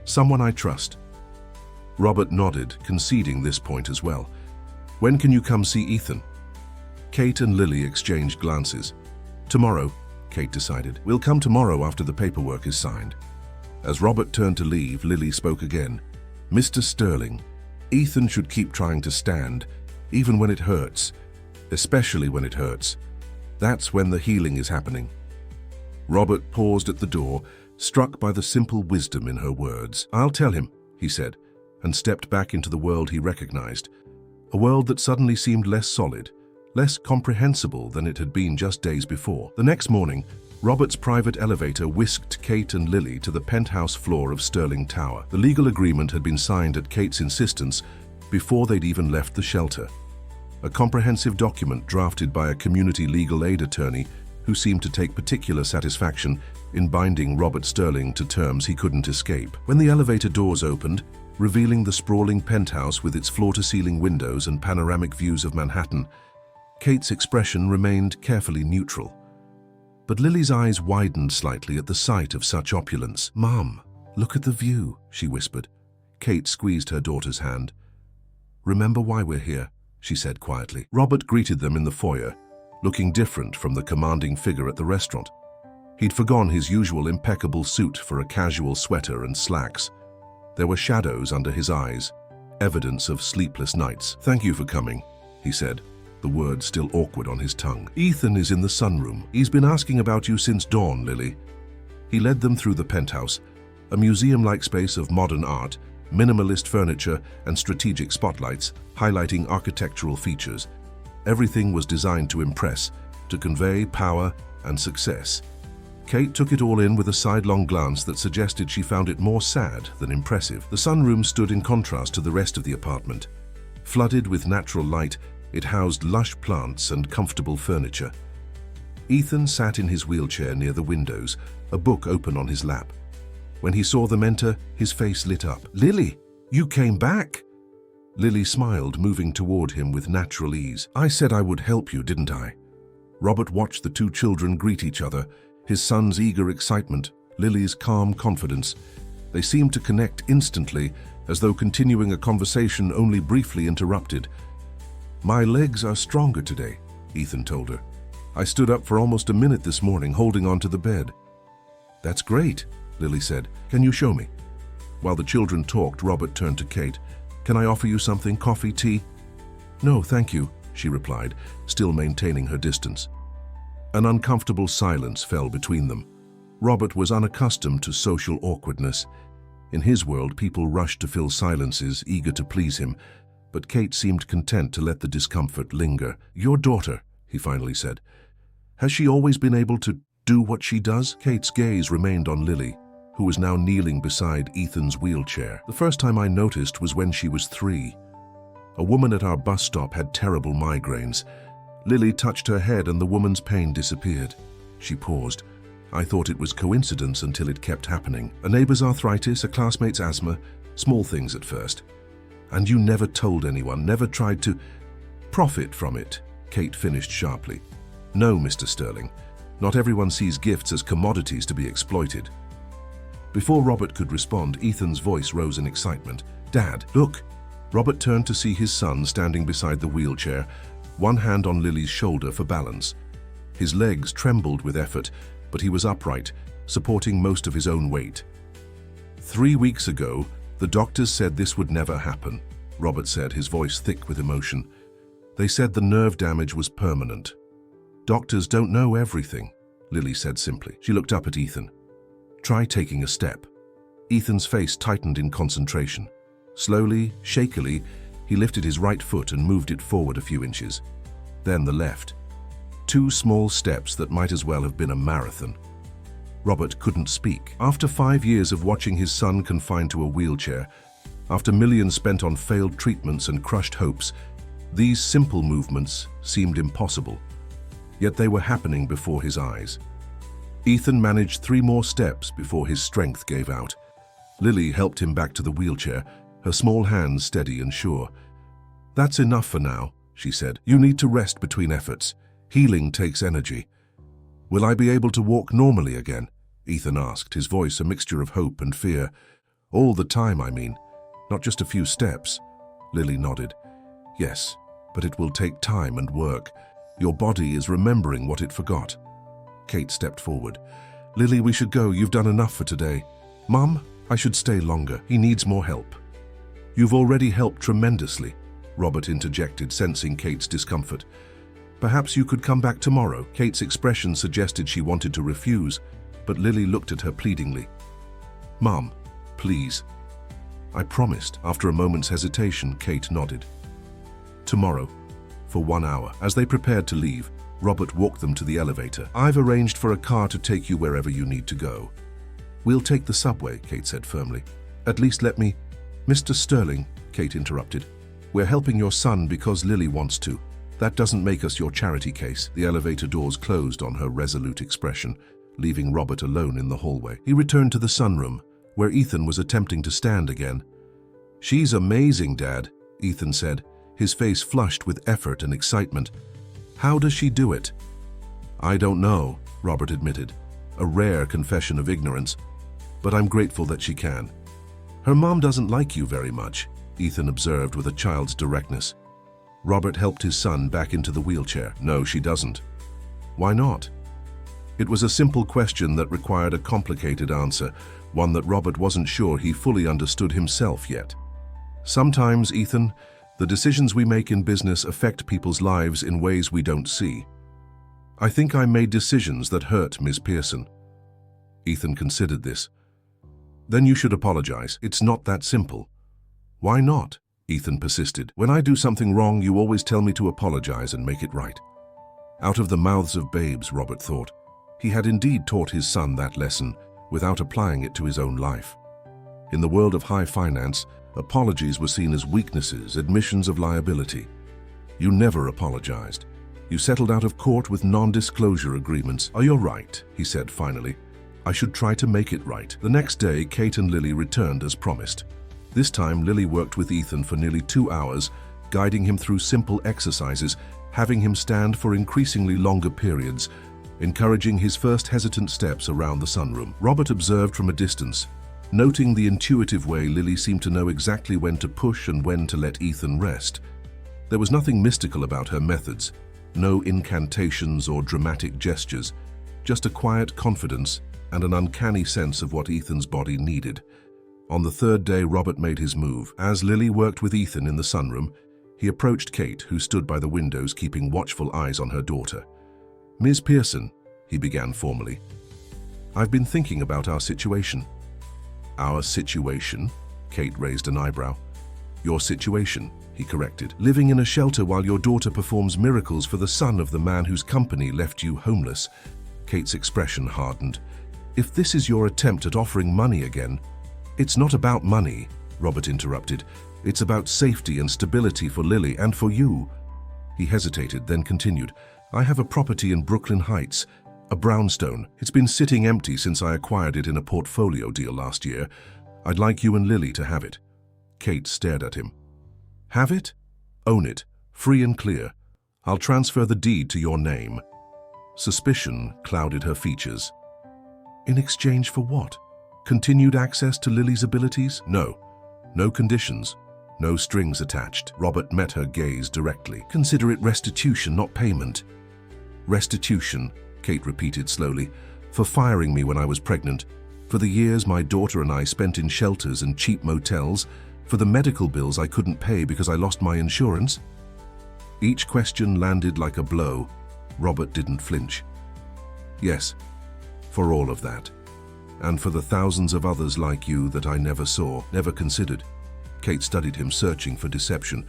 Someone I trust. Robert nodded, conceding this point as well. When can you come see Ethan? Kate and Lily exchanged glances. Tomorrow, Kate decided. We'll come tomorrow after the paperwork is signed. As Robert turned to leave, Lily spoke again. Mr. Sterling, Ethan should keep trying to stand, even when it hurts, especially when it hurts. That's when the healing is happening. Robert paused at the door, struck by the simple wisdom in her words. I'll tell him, he said, and stepped back into the world he recognized, a world that suddenly seemed less solid, less comprehensible than it had been just days before. The next morning, Robert's private elevator whisked Kate and Lily to the penthouse floor of Sterling Tower. The legal agreement had been signed at Kate's insistence before they'd even left the shelter. A comprehensive document drafted by a community legal aid attorney who seemed to take particular satisfaction in binding Robert Sterling to terms he couldn't escape. When the elevator doors opened, revealing the sprawling penthouse with its floor-to-ceiling windows and panoramic views of Manhattan, Kate's expression remained carefully neutral. But Lily's eyes widened slightly at the sight of such opulence. Mom, look at the view, she whispered. Kate squeezed her daughter's hand. Remember why we're here, she said quietly. Robert greeted them in the foyer, looking different from the commanding figure at the restaurant. He'd forgone his usual impeccable suit for a casual sweater and slacks. There were shadows under his eyes, evidence of sleepless nights. Thank you for coming, he said, the words still awkward on his tongue. Ethan is in the sunroom. He's been asking about you since dawn, Lily. He led them through the penthouse, a museum-like space of modern art, minimalist furniture, and strategic spotlights, highlighting architectural features. Everything was designed to impress, to convey power and success. Kate took it all in with a sidelong glance that suggested she found it more sad than impressive. The sunroom stood in contrast to the rest of the apartment. Flooded with natural light, it housed lush plants and comfortable furniture. Ethan sat in his wheelchair near the windows, a book open on his lap. When he saw them enter, his face lit up. Lily, you came back! Lily smiled, moving toward him with natural ease. I said I would help you, didn't I? Robert watched the two children greet each other, his son's eager excitement, Lily's calm confidence. They seemed to connect instantly, as though continuing a conversation only briefly interrupted. My legs are stronger today, Ethan told her. I stood up for almost a minute this morning, holding onto the bed. That's great, Lily said. Can you show me? While the children talked, Robert turned to Kate. Can I offer you something? Coffee, tea? No, thank you, she replied, still maintaining her distance. An uncomfortable silence fell between them. Robert was unaccustomed to social awkwardness. In his world, people rushed to fill silences, eager to please him, but Kate seemed content to let the discomfort linger. Your daughter, he finally said. Has she always been able to do what she does? Kate's gaze remained on Lily, who was now kneeling beside Ethan's wheelchair. The first time I noticed was when she was 3. A woman at our bus stop had terrible migraines. Lily touched her head and the woman's pain disappeared. She paused. I thought it was coincidence until it kept happening. A neighbor's arthritis, a classmate's asthma, small things at first. And you never told anyone, never tried to profit from it, Kate finished sharply. No, Mr. Sterling. Not everyone sees gifts as commodities to be exploited. Before Robert could respond, Ethan's voice rose in excitement. Dad, look! Robert turned to see his son standing beside the wheelchair, one hand on Lily's shoulder for balance. His legs trembled with effort, but he was upright, supporting most of his own weight. 3 weeks ago, the doctors said this would never happen, Robert said, his voice thick with emotion. They said the nerve damage was permanent. Doctors don't know everything, Lily said simply. She looked up at Ethan. Try taking a step. Ethan's face tightened in concentration. Slowly, shakily, he lifted his right foot and moved it forward a few inches. Then the left. 2 small steps that might as well have been a marathon. Robert couldn't speak. After 5 years of watching his son confined to a wheelchair, after millions spent on failed treatments and crushed hopes, these simple movements seemed impossible. Yet they were happening before his eyes. Ethan managed 3 more steps before his strength gave out. Lily helped him back to the wheelchair, her small hands steady and sure. "That's enough for now," she said. "You need to rest between efforts. Healing takes energy." "Will I be able to walk normally again?" Ethan asked, his voice a mixture of hope and fear. "All the time, I mean, not just a few steps." Lily nodded. "Yes, but it will take time and work. Your body is remembering what it forgot." Kate stepped forward. "Lily, we should go. You've done enough for today." "Mum, I should stay longer. He needs more help." "You've already helped tremendously," Robert interjected, sensing Kate's discomfort. "Perhaps you could come back tomorrow." Kate's expression suggested she wanted to refuse, but Lily looked at her pleadingly. "Mum, please." "I promised." After a moment's hesitation, Kate nodded. "Tomorrow, for 1 hour." As they prepared to leave, Robert walked them to the elevator. "I've arranged for a car to take you wherever you need to go." "We'll take the subway," Kate said firmly. "At least let me—" "Mr. Sterling," Kate interrupted, "we're helping your son because Lily wants to. That doesn't make us your charity case." The elevator doors closed on her resolute expression, leaving Robert alone in the hallway. He returned to the sunroom, where Ethan was attempting to stand again. "She's amazing, Dad," Ethan said, his face flushed with effort and excitement. "How does she do it?" "I don't know," Robert admitted, a rare confession of ignorance, "but I'm grateful that she can." "Her mom doesn't like you very much," Ethan observed with a child's directness. Robert helped his son back into the wheelchair. "No, she doesn't." "Why not?" It was a simple question that required a complicated answer, one that Robert wasn't sure he fully understood himself yet. "Sometimes, Ethan, the decisions we make in business affect people's lives in ways we don't see. I think I made decisions that hurt Ms. Pearson." Ethan considered this. "Then you should apologize. It's not that simple." "Why not?" Ethan persisted. "When I do something wrong, you always tell me to apologize and make it right." Out of the mouths of babes, Robert thought. He had indeed taught his son that lesson without applying it to his own life. In the world of high finance, apologies were seen as weaknesses, admissions of liability. You never apologized. You settled out of court with non-disclosure agreements. "Oh, you're right," he said finally. "I should try to make it right." The next day, Kate and Lily returned as promised. This time, Lily worked with Ethan for nearly 2 hours, guiding him through simple exercises, having him stand for increasingly longer periods, encouraging his first hesitant steps around the sunroom. Robert observed from a distance, noting the intuitive way Lily seemed to know exactly when to push and when to let Ethan rest. There was nothing mystical about her methods, no incantations or dramatic gestures, just a quiet confidence and an uncanny sense of what Ethan's body needed. On the 3rd day, Robert made his move. As Lily worked with Ethan in the sunroom, he approached Kate, who stood by the windows keeping watchful eyes on her daughter. "Ms. Pearson," he began formally, "I've been thinking about our situation." "Our situation?" Kate raised an eyebrow. "Your situation," he corrected. "Living in a shelter while your daughter performs miracles for the son of the man whose company left you homeless." Kate's expression hardened. "If this is your attempt at offering money again—" "It's not about money," Robert interrupted. "It's about safety and stability for Lily and for you." He hesitated, then continued. "I have a property in Brooklyn Heights, a brownstone. It's been sitting empty since I acquired it in a portfolio deal last year. I'd like you and Lily to have it." Kate stared at him. "Have it? Own it, free and clear. I'll transfer the deed to your name." Suspicion clouded her features. "In exchange for what? Continued access to Lily's abilities?" "No. No conditions. No strings attached. Robert met her gaze directly. Consider it restitution, not payment. Restitution, Kate repeated slowly, for firing me when I was pregnant, for the years my daughter and I spent in shelters and cheap motels, for the medical bills I couldn't pay because I lost my insurance. Each question landed like a blow. Robert didn't flinch. Yes, for all of that. And for the thousands of others like you that I never saw, never considered. Kate studied him, searching for deception.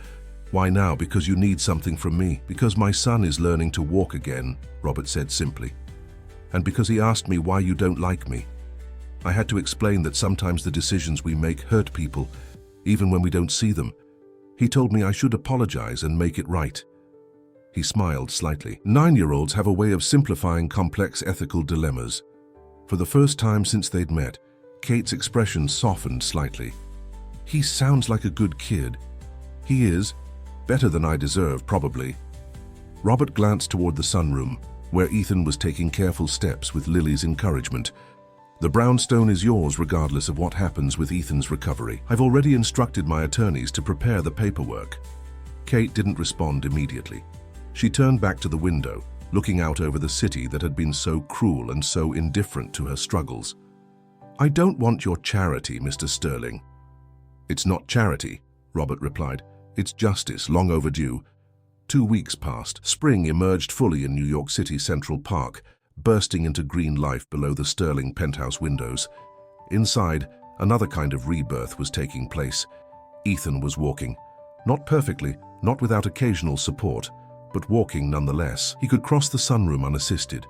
Why now? Because you need something from me. Because my son is learning to walk again, Robert said simply. And because he asked me why you don't like me. I had to explain that sometimes the decisions we make hurt people, even when we don't see them. He told me I should apologize and make it right. He smiled slightly. 9-year-olds have a way of simplifying complex ethical dilemmas. For the first time since they'd met, Kate's expression softened slightly. He sounds like a good kid. He is. Better than I deserve, probably. Robert glanced toward the sunroom, where Ethan was taking careful steps with Lily's encouragement. The brownstone is yours regardless of what happens with Ethan's recovery. I've already instructed my attorneys to prepare the paperwork. Kate didn't respond immediately. She turned back to the window, looking out over the city that had been so cruel and so indifferent to her struggles. I don't want your charity, Mr. Sterling. It's not charity, Robert replied. It's justice, long overdue. 2 weeks passed. Spring emerged fully in New York City Central Park, bursting into green life below the Sterling penthouse windows. Inside, another kind of rebirth was taking place. Ethan was walking. Not perfectly, not without occasional support, but walking nonetheless. He could cross the sunroom unassisted,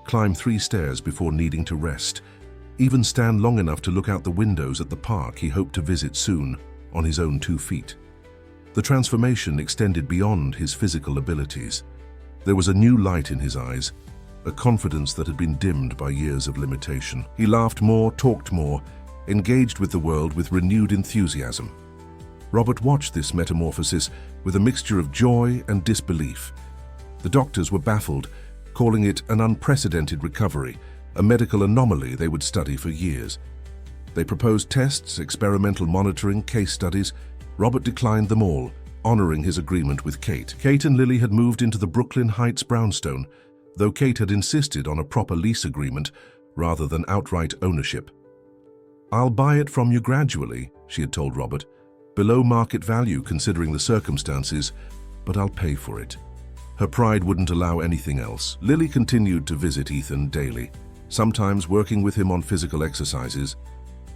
climb 3 stairs before needing to rest, even stand long enough to look out the windows at the park he hoped to visit soon, on his own 2 feet. The transformation extended beyond his physical abilities. There was a new light in his eyes, a confidence that had been dimmed by years of limitation. He laughed more, talked more, engaged with the world with renewed enthusiasm. Robert watched this metamorphosis with a mixture of joy and disbelief. The doctors were baffled, calling it an unprecedented recovery, a medical anomaly they would study for years. They proposed tests, experimental monitoring, case studies. Robert declined them all, honoring his agreement with Kate. Kate and Lily had moved into the Brooklyn Heights brownstone, though Kate had insisted on a proper lease agreement rather than outright ownership. I'll buy it from you gradually, she had told Robert, below market value considering the circumstances, but I'll pay for it. Her pride wouldn't allow anything else. Lily continued to visit Ethan daily, sometimes working with him on physical exercises,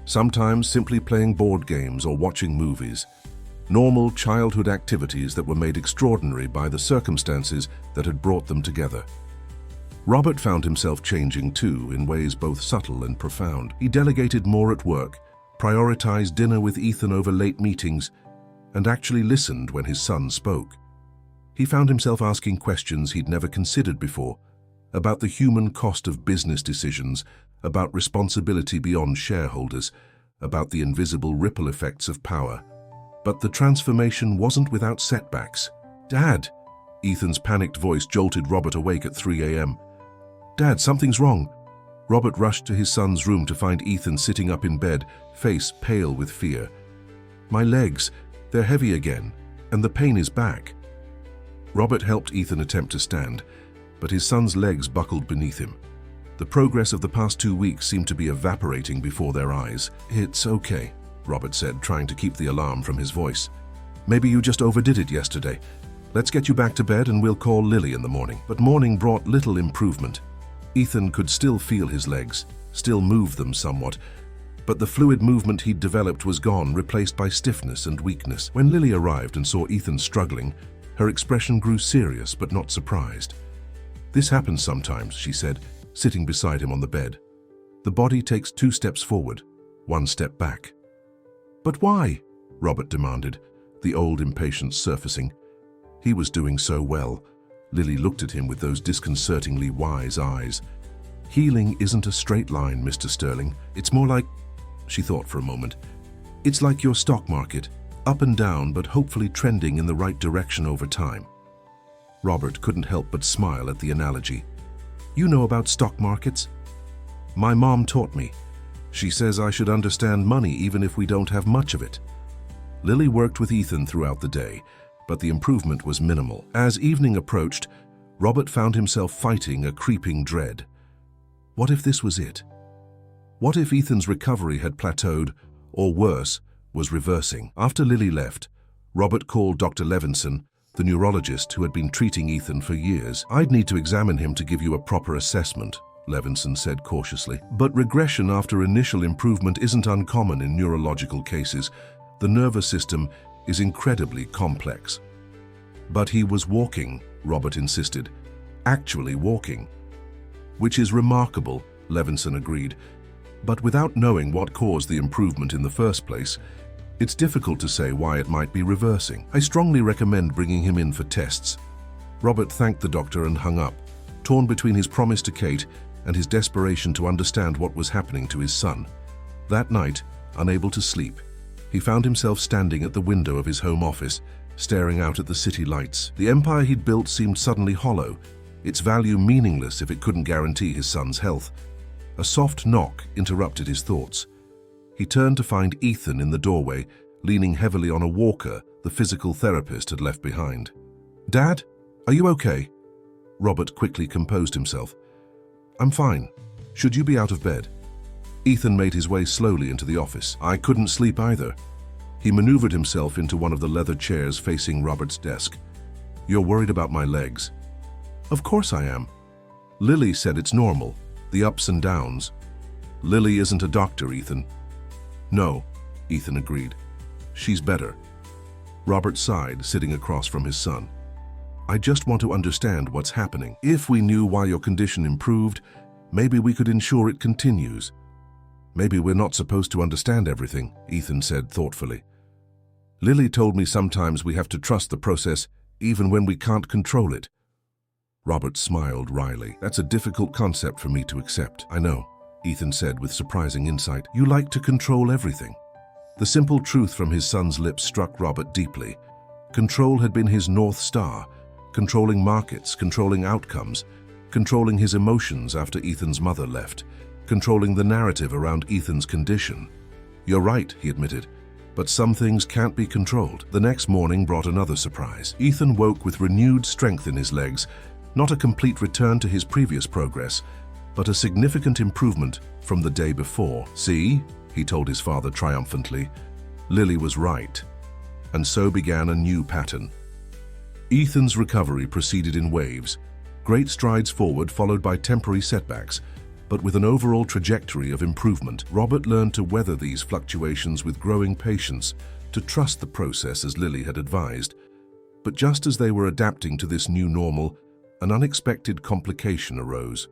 sometimes simply playing board games or watching movies. Normal childhood activities that were made extraordinary by the circumstances that had brought them together. Robert found himself changing too, in ways both subtle and profound. He delegated more at work, prioritized dinner with Ethan over late meetings, and actually listened when his son spoke. He found himself asking questions he'd never considered before, about the human cost of business decisions, about responsibility beyond shareholders, about the invisible ripple effects of power. But the transformation wasn't without setbacks. Dad! Ethan's panicked voice jolted Robert awake at 3 a.m. Dad, something's wrong. Robert rushed to his son's room to find Ethan sitting up in bed, face pale with fear. My legs, they're heavy again, and the pain is back. Robert helped Ethan attempt to stand, but his son's legs buckled beneath him. The progress of the past 2 weeks seemed to be evaporating before their eyes. It's okay, Robert said, trying to keep the alarm from his voice. Maybe you just overdid it yesterday. Let's get you back to bed and we'll call Lily in the morning. But morning brought little improvement. Ethan could still feel his legs, still move them somewhat, but the fluid movement he'd developed was gone, replaced by stiffness and weakness. When Lily arrived and saw Ethan struggling, her expression grew serious but not surprised. This happens sometimes, she said, sitting beside him on the bed. The body takes 2 steps forward, 1 step back. But why? Robert demanded, the old impatience surfacing. He was doing so well. Lily looked at him with those disconcertingly wise eyes. Healing isn't a straight line, Mr. Sterling. It's more like, she thought for a moment, it's like your stock market, up and down but hopefully trending in the right direction over time. Robert couldn't help but smile at the analogy. You know about stock markets? My mom taught me. She says I should understand money even if we don't have much of it. Lily worked with Ethan throughout the day, but the improvement was minimal. As evening approached, Robert found himself fighting a creeping dread. What if this was it? What if Ethan's recovery had plateaued, or worse, was reversing? After Lily left, Robert called Dr. Levinson, the neurologist who had been treating Ethan for years. "I'd need to examine him to give you a proper assessment," Levinson said cautiously. "But regression after initial improvement isn't uncommon in neurological cases. The nervous system is incredibly complex." "But he was walking," Robert insisted. "Actually walking." "Which is remarkable," Levinson agreed. "But without knowing what caused the improvement in the first place, it's difficult to say why it might be reversing. I strongly recommend bringing him in for tests." Robert thanked the doctor and hung up, torn between his promise to Kate and his desperation to understand what was happening to his son. That night, unable to sleep, he found himself standing at the window of his home office, staring out at the city lights. The empire he'd built seemed suddenly hollow, its value meaningless if it couldn't guarantee his son's health. A soft knock interrupted his thoughts. He turned to find Ethan in the doorway, leaning heavily on a walker the physical therapist had left behind. "Dad, are you okay?" Robert quickly composed himself. "I'm fine. Should you be out of bed?" Ethan made his way slowly into the office. "I couldn't sleep either." He maneuvered himself into one of the leather chairs facing Robert's desk. "You're worried about my legs." "Of course I am." "Lily said it's normal, the ups and downs." "Lily isn't a doctor, Ethan." "No," Ethan agreed. "She's better." Robert sighed, sitting across from his son. "I just want to understand what's happening. If we knew why your condition improved, maybe we could ensure it continues." "Maybe we're not supposed to understand everything," Ethan said thoughtfully. "Lily told me sometimes we have to trust the process even when we can't control it." Robert smiled wryly. "That's a difficult concept for me to accept." "I know," Ethan said with surprising insight. "You like to control everything." The simple truth from his son's lips struck Robert deeply. Control had been his North Star, controlling markets, controlling outcomes, controlling his emotions after Ethan's mother left, controlling the narrative around Ethan's condition. "You're right," he admitted, "but some things can't be controlled." The next morning brought another surprise. Ethan woke with renewed strength in his legs, not a complete return to his previous progress, but a significant improvement from the day before. "See," he told his father triumphantly, "Lily was right." And so began a new pattern. Ethan's recovery proceeded in waves, great strides forward followed by temporary setbacks, but with an overall trajectory of improvement. Robert learned to weather these fluctuations with growing patience, to trust the process as Lily had advised. But just as they were adapting to this new normal, an unexpected complication arose.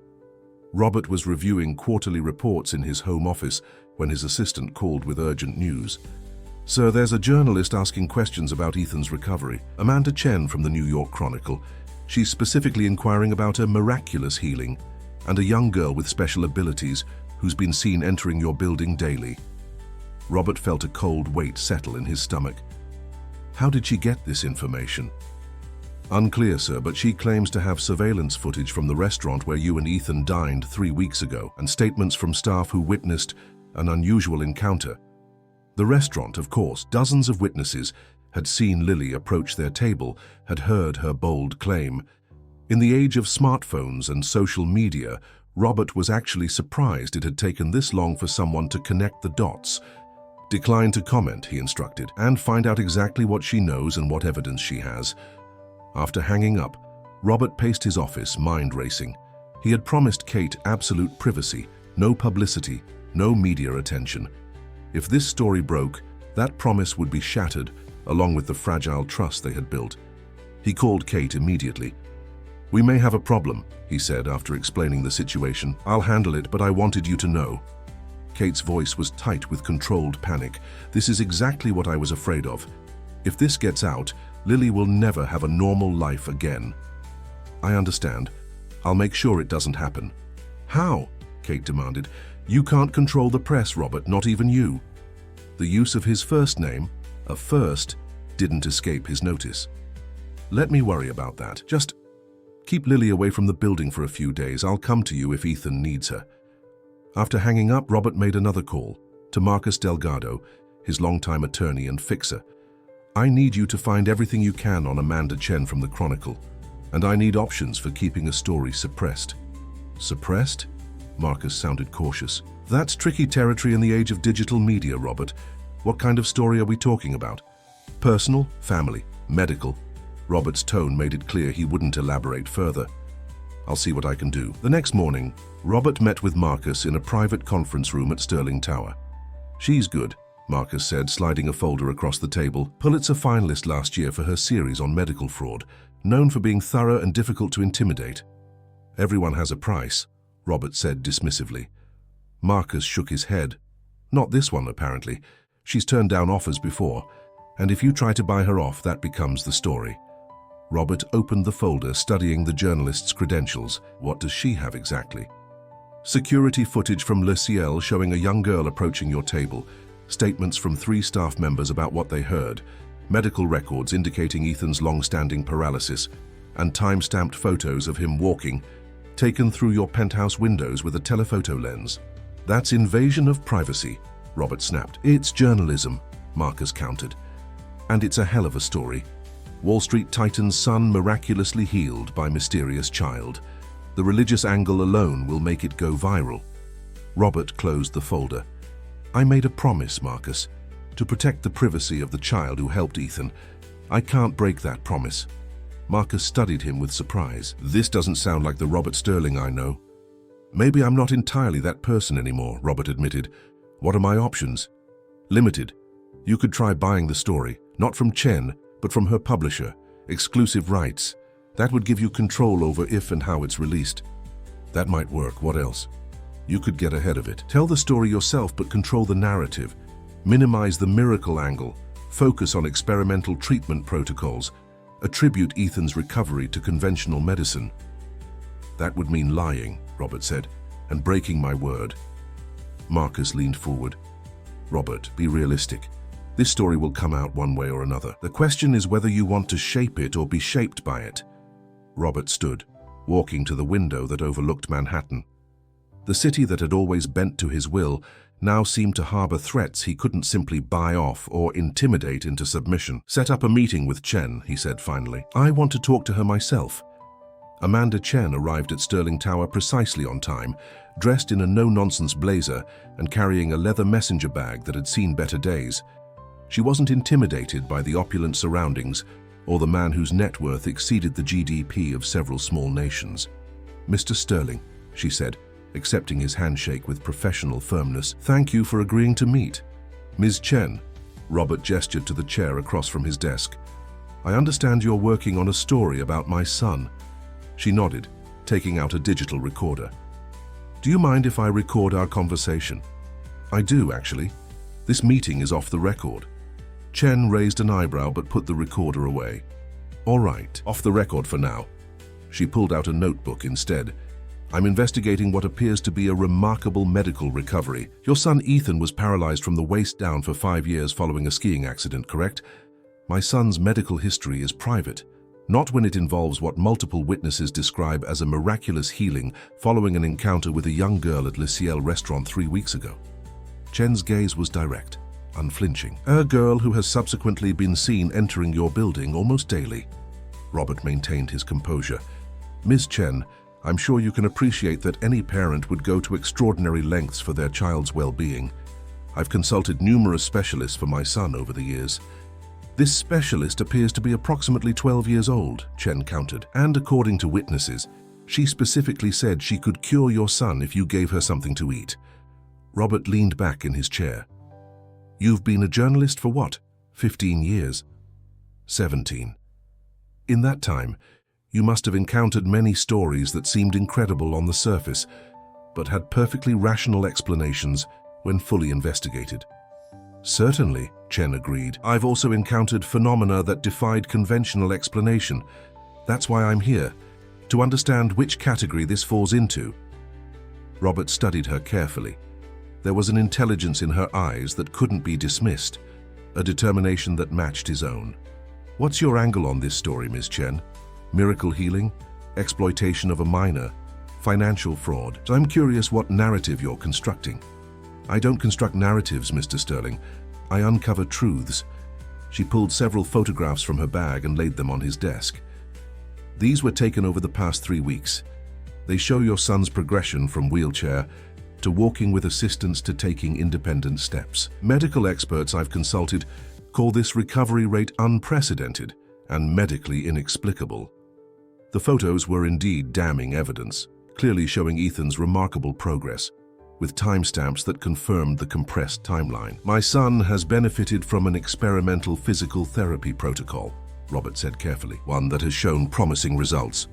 Robert was reviewing quarterly reports in his home office when his assistant called with urgent news. "Sir, there's a journalist asking questions about Ethan's recovery. Amanda Chen from the New York Chronicle. She's specifically inquiring about a miraculous healing and a young girl with special abilities who's been seen entering your building daily." Robert felt a cold weight settle in his stomach. "How did she get this information?" "Unclear, sir, but she claims to have surveillance footage from the restaurant where you and Ethan dined 3 weeks ago, and statements from staff who witnessed an unusual encounter. The restaurant, of course, dozens of witnesses had seen Lily approach their table, had heard her bold claim. In the age of smartphones and social media, Robert was actually surprised it had taken this long for someone to connect the dots. "Decline to comment," he instructed, "and find out exactly what she knows and what evidence she has." After hanging up, Robert paced his office, mind racing. He had promised Kate absolute privacy, no publicity, no media attention. If this story broke, that promise would be shattered, along with the fragile trust they had built. He called Kate immediately. "We may have a problem," he said after explaining the situation. "I'll handle it, but I wanted you to know." Kate's voice was tight with controlled panic. "This is exactly what I was afraid of. If this gets out, Lily will never have a normal life again." "I understand. I'll make sure it doesn't happen." "How?" Kate demanded. "You can't control the press, Robert, not even you." The use of his first name, a first, didn't escape his notice. "Let me worry about that. Just keep Lily away from the building for a few days. I'll come to you if Ethan needs her." After hanging up, Robert made another call to Marcus Delgado, his longtime attorney and fixer. I need you to find everything you can on Amanda Chen from the Chronicle, and I need options for keeping a story suppressed. Suppressed? Marcus sounded cautious. That's tricky territory in the age of digital media, Robert. What kind of story are we talking about? Personal, family, medical? Robert's tone made it clear he wouldn't elaborate further. I'll see what I can do. The next morning, Robert met with Marcus in a private conference room at Sterling Tower. She's good, Marcus said, sliding a folder across the table. Pulitzer finalist last year for her series on medical fraud, known for being thorough and difficult to intimidate. Everyone has a price, Robert said dismissively. Marcus shook his head. Not this one, apparently. She's turned down offers before, and if you try to buy her off, that becomes the story. Robert opened the folder, studying the journalist's credentials. What does she have exactly? Security footage from Le Ciel showing a young girl approaching your table, statements from 3 staff members about what they heard, medical records indicating Ethan's long-standing paralysis, and time-stamped photos of him walking, taken through your penthouse windows with a telephoto lens. That's invasion of privacy, Robert snapped. It's journalism, Marcus countered. And it's a hell of a story. Wall Street titan's son miraculously healed by mysterious child. The religious angle alone will make it go viral. Robert closed the folder. I made a promise, Marcus, to protect the privacy of the child who helped Ethan. I can't break that promise. Marcus studied him with surprise. This doesn't sound like the Robert Sterling I know. Maybe I'm not entirely that person anymore, Robert admitted. What are my options? Limited. You could try buying the story, not from Chen, but from her publisher. Exclusive rights. That would give you control over if and how it's released. That might work. What else? You could get ahead of it. Tell the story yourself, but control the narrative. Minimize the miracle angle. Focus on experimental treatment protocols. Attribute Ethan's recovery to conventional medicine. That would mean lying, Robert said, and breaking my word. Marcus leaned forward. Robert, be realistic. This story will come out one way or another. The question is whether you want to shape it or be shaped by it. Robert stood, walking to the window that overlooked Manhattan. The city that had always bent to his will now seemed to harbor threats he couldn't simply buy off or intimidate into submission. Set up a meeting with Chen, he said finally. I want to talk to her myself. Amanda Chen arrived at Sterling Tower precisely on time, dressed in a no-nonsense blazer and carrying a leather messenger bag that had seen better days. She wasn't intimidated by the opulent surroundings or the man whose net worth exceeded the GDP of several small nations. Mr. Sterling, she said, accepting his handshake with professional firmness, thank you for agreeing to meet. Ms. Chen, Robert gestured to the chair across from his desk. I understand you're working on a story about my son. She nodded, taking out a digital recorder. Do you mind if I record our conversation? I do, actually. This meeting is off the record. Chen raised an eyebrow but put the recorder away. All right, off the record for now. She pulled out a notebook instead. I'm investigating what appears to be a remarkable medical recovery. Your son Ethan was paralyzed from the waist down for 5 years following a skiing accident, correct? My son's medical history is private, not when it involves what multiple witnesses describe as a miraculous healing following an encounter with a young girl at Le Ciel restaurant 3 weeks ago. Chen's gaze was direct, unflinching. A girl who has subsequently been seen entering your building almost daily. Robert maintained his composure. Ms. Chen, I'm sure you can appreciate that any parent would go to extraordinary lengths for their child's well-being. I've consulted numerous specialists for my son over the years. This specialist appears to be approximately 12 years old, Chen countered, and according to witnesses, she specifically said she could cure your son if you gave her something to eat. Robert leaned back in his chair. You've been a journalist for what? 15 years? 17. In that time, you must have encountered many stories that seemed incredible on the surface, but had perfectly rational explanations when fully investigated. Certainly, Chen agreed. I've also encountered phenomena that defied conventional explanation. That's why I'm here, to understand which category this falls into. Robert studied her carefully. There was an intelligence in her eyes that couldn't be dismissed, a determination that matched his own. What's your angle on this story, Ms. Chen? Miracle healing? Exploitation of a minor? Financial fraud? I'm curious what narrative you're constructing. I don't construct narratives, Mr. Sterling. I uncover truths. She pulled several photographs from her bag and laid them on his desk. These were taken over the past 3 weeks. They show your son's progression from wheelchair to walking with assistance to taking independent steps. Medical experts I've consulted call this recovery rate unprecedented and medically inexplicable. The photos were indeed damning evidence, clearly showing Ethan's remarkable progress, with timestamps that confirmed the compressed timeline. My son has benefited from an experimental physical therapy protocol, Robert said carefully, one that has shown promising results.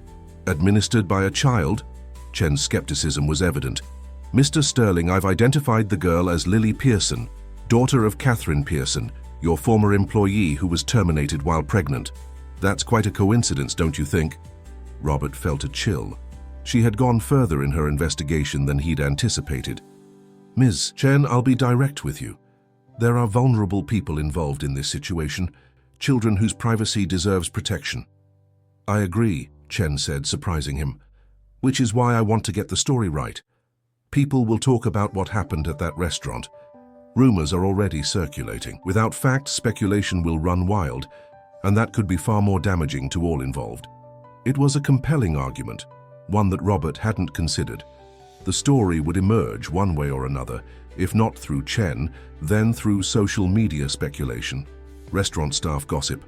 Administered by a child? Chen's skepticism was evident. Mr. Sterling, I've identified the girl as Lily Pearson, daughter of Catherine Pearson, your former employee who was terminated while pregnant. That's quite a coincidence, don't you think? Robert felt a chill. She had gone further in her investigation than he'd anticipated. Ms. Chen, I'll be direct with you. There are vulnerable people involved in this situation, children whose privacy deserves protection. I agree, Chen said, surprising him. Which is why I want to get the story right. People will talk about what happened at that restaurant. Rumors are already circulating. Without facts, speculation will run wild, and that could be far more damaging to all involved. It was a compelling argument, one that Robert hadn't considered. The story would emerge one way or another, if not through Chen, then through social media speculation, restaurant staff gossip,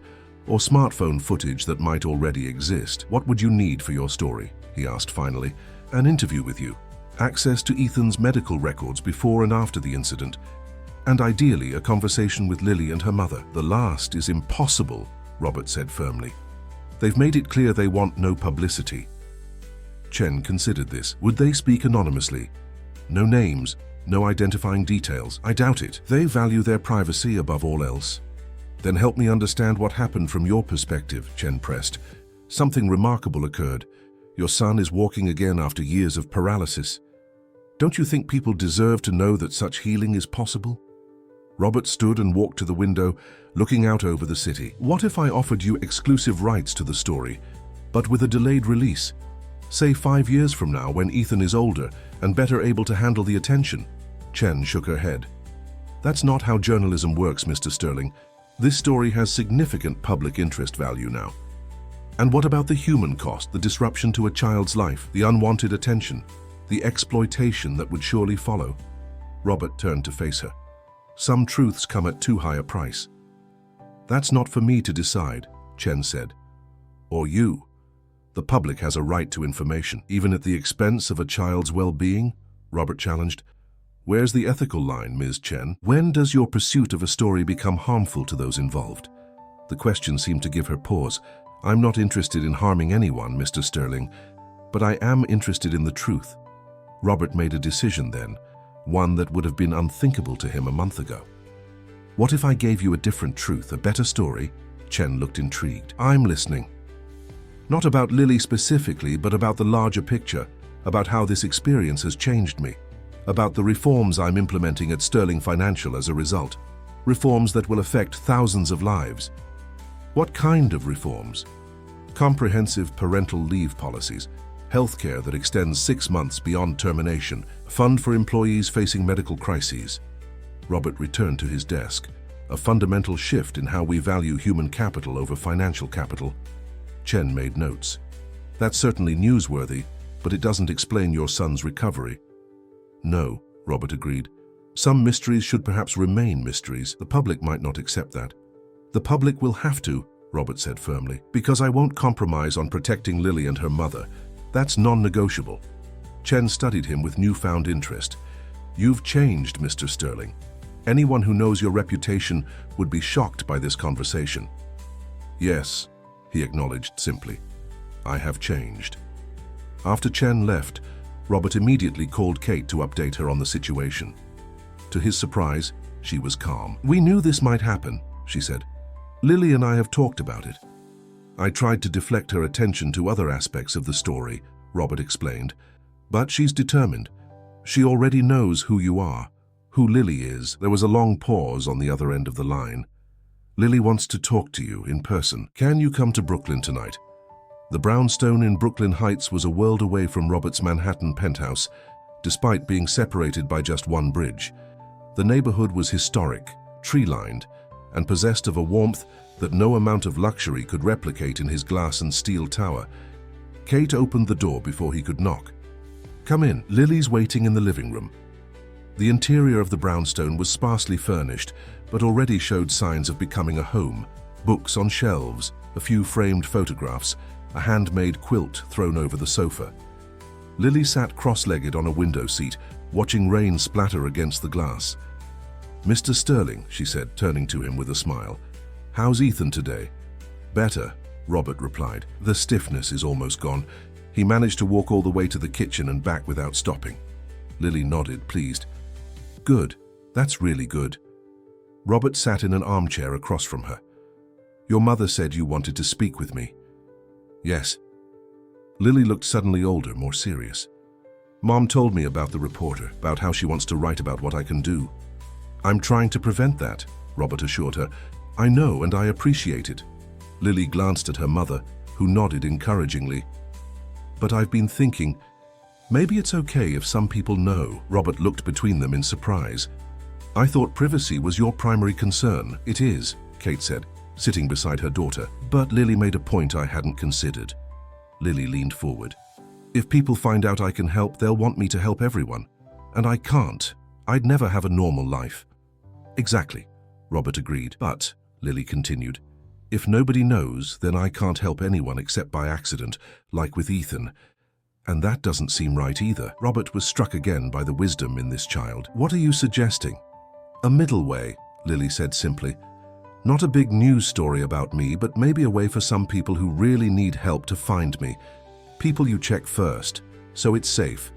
or smartphone footage that might already exist. What would you need for your story? He asked finally. An interview with you, access to Ethan's medical records before and after the incident, and ideally a conversation with Lily and her mother. The last is impossible, Robert said firmly. They've made it clear they want no publicity. Chen considered this. Would they speak anonymously? No names, no identifying details. I doubt it. They value their privacy above all else. Then help me understand what happened from your perspective, Chen pressed. Something remarkable occurred. Your son is walking again after years of paralysis. Don't you think people deserve to know that such healing is possible? Robert stood and walked to the window, looking out over the city. What if I offered you exclusive rights to the story, but with a delayed release? Say 5 years from now, when Ethan is older and better able to handle the attention. Chen shook her head. That's not how journalism works, Mr. Sterling. This story has significant public interest value now. And what about the human cost, the disruption to a child's life, the unwanted attention, the exploitation that would surely follow? Robert turned to face her. Some truths come at too high a price. That's not for me to decide, Chen said. Or you. The public has a right to information, even at the expense of a child's well-being, Robert challenged. Where's the ethical line, Ms. Chen? When does your pursuit of a story become harmful to those involved? The question seemed to give her pause. I'm not interested in harming anyone, Mr. Sterling, but I am interested in the truth. Robert made a decision then, one that would have been unthinkable to him a month ago. What if I gave you a different truth, a better story? Chen looked intrigued. I'm listening. Not about Lily specifically, but about the larger picture, about how this experience has changed me, about the reforms I'm implementing at Sterling Financial as a result, reforms that will affect thousands of lives. What kind of reforms? Comprehensive parental leave policies, healthcare that extends 6 months beyond termination, a fund for employees facing medical crises. Robert returned to his desk, a fundamental shift in how we value human capital over financial capital. Chen made notes. That's certainly newsworthy, but it doesn't explain your son's recovery. No, Robert agreed. Some mysteries should perhaps remain mysteries. The public might not accept that. The public will have to, Robert said firmly, because I won't compromise on protecting Lily and her mother. That's non-negotiable. Chen studied him with newfound interest. You've changed, Mr. Sterling. Anyone who knows your reputation would be shocked by this conversation. Yes, he acknowledged simply. I have changed. After Chen left, Robert immediately called Kate to update her on the situation. To his surprise, she was calm. We knew this might happen, she said. Lily and I have talked about it. I tried to deflect her attention to other aspects of the story, Robert explained. But she's determined. She already knows who you are, who Lily is. There was a long pause on the other end of the line. Lily wants to talk to you in person. Can you come to Brooklyn tonight? The brownstone in Brooklyn Heights was a world away from Robert's Manhattan penthouse, despite being separated by just one bridge. The neighborhood was historic, tree-lined, and possessed of a warmth that no amount of luxury could replicate in his glass and steel tower. Kate opened the door before he could knock. "Come in. Lily's waiting in the living room." The interior of the brownstone was sparsely furnished, but already showed signs of becoming a home. Books on shelves, a few framed photographs, a handmade quilt thrown over the sofa. Lily sat cross-legged on a window seat, watching rain splatter against the glass. "Mr. Sterling," she said, turning to him with a smile. "How's Ethan today?" "Better," Robert replied. "The stiffness is almost gone. He managed to walk all the way to the kitchen and back without stopping." Lily nodded, pleased. "Good. That's really good." Robert sat in an armchair across from her. "Your mother said you wanted to speak with me." "Yes." Lily looked suddenly older, more serious. "Mom told me about the reporter, about how she wants to write about what I can do." "I'm trying to prevent that," Robert assured her. "I know, and I appreciate it." Lily glanced at her mother, who nodded encouragingly. "But I've been thinking, maybe it's okay if some people know." Robert looked between them in surprise. "I thought privacy was your primary concern." "It is," Kate said, sitting beside her daughter. "But Lily made a point I hadn't considered." Lily leaned forward. "If people find out I can help, they'll want me to help everyone. And I can't. I'd never have a normal life." "Exactly," Robert agreed. "But," Lily continued, "if nobody knows, then I can't help anyone except by accident, like with Ethan. And that doesn't seem right either." Robert was struck again by the wisdom in this child. "What are you suggesting?" "A middle way," Lily said simply. "Not a big news story about me, but maybe a way for some people who really need help to find me. People you check first, so it's safe."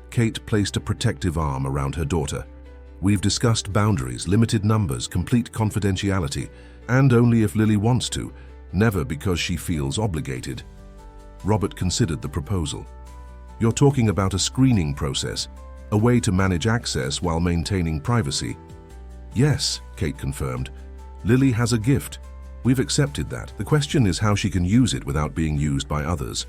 Kate placed a protective arm around her daughter. "We've discussed boundaries, limited numbers, complete confidentiality, and only if Lily wants to, never because she feels obligated." Robert considered the proposal. "You're talking about a screening process, a way to manage access while maintaining privacy." "Yes," Kate confirmed. "Lily has a gift. We've accepted that. The question is how she can use it without being used by others."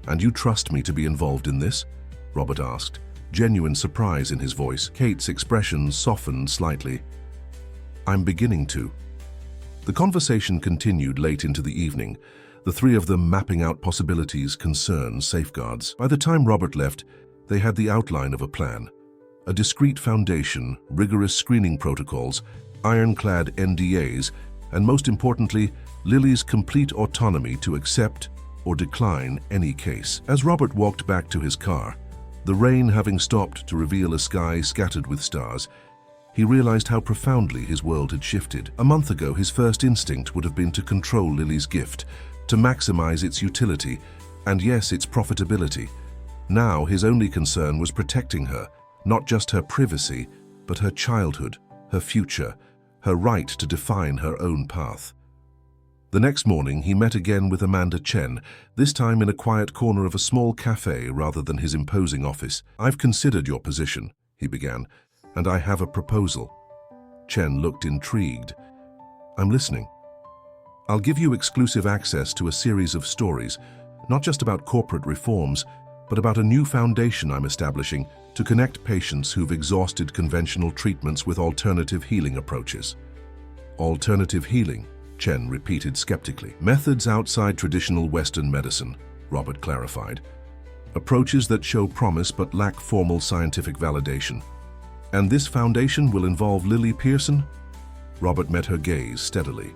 "And you trust me to be involved in this?" Robert asked, genuine surprise in his voice. Kate's expression softened slightly. "I'm beginning to." The conversation continued late into the evening, the three of them mapping out possibilities, concerns, safeguards. By the time Robert left, they had the outline of a plan. A discreet foundation, rigorous screening protocols, ironclad NDAs, and most importantly, Lily's complete autonomy to accept or decline any case. As Robert walked back to his car, the rain having stopped to reveal a sky scattered with stars, he realized how profoundly his world had shifted. A month ago, his first instinct would have been to control Lily's gift, to maximize its utility, and yes, its profitability. Now, his only concern was protecting her, not just her privacy, but her childhood, her future, her right to define her own path. The next morning, he met again with Amanda Chen, this time in a quiet corner of a small cafe rather than his imposing office. "I've considered your position," he began, "and I have a proposal." Chen looked intrigued. "I'm listening." "I'll give you exclusive access to a series of stories, not just about corporate reforms, but about a new foundation I'm establishing to connect patients who've exhausted conventional treatments with alternative healing approaches." "Alternative healing?" Chen repeated skeptically. "Methods outside traditional Western medicine," Robert clarified. "Approaches that show promise but lack formal scientific validation. And this foundation will involve Lily Pearson?" Robert met her gaze steadily.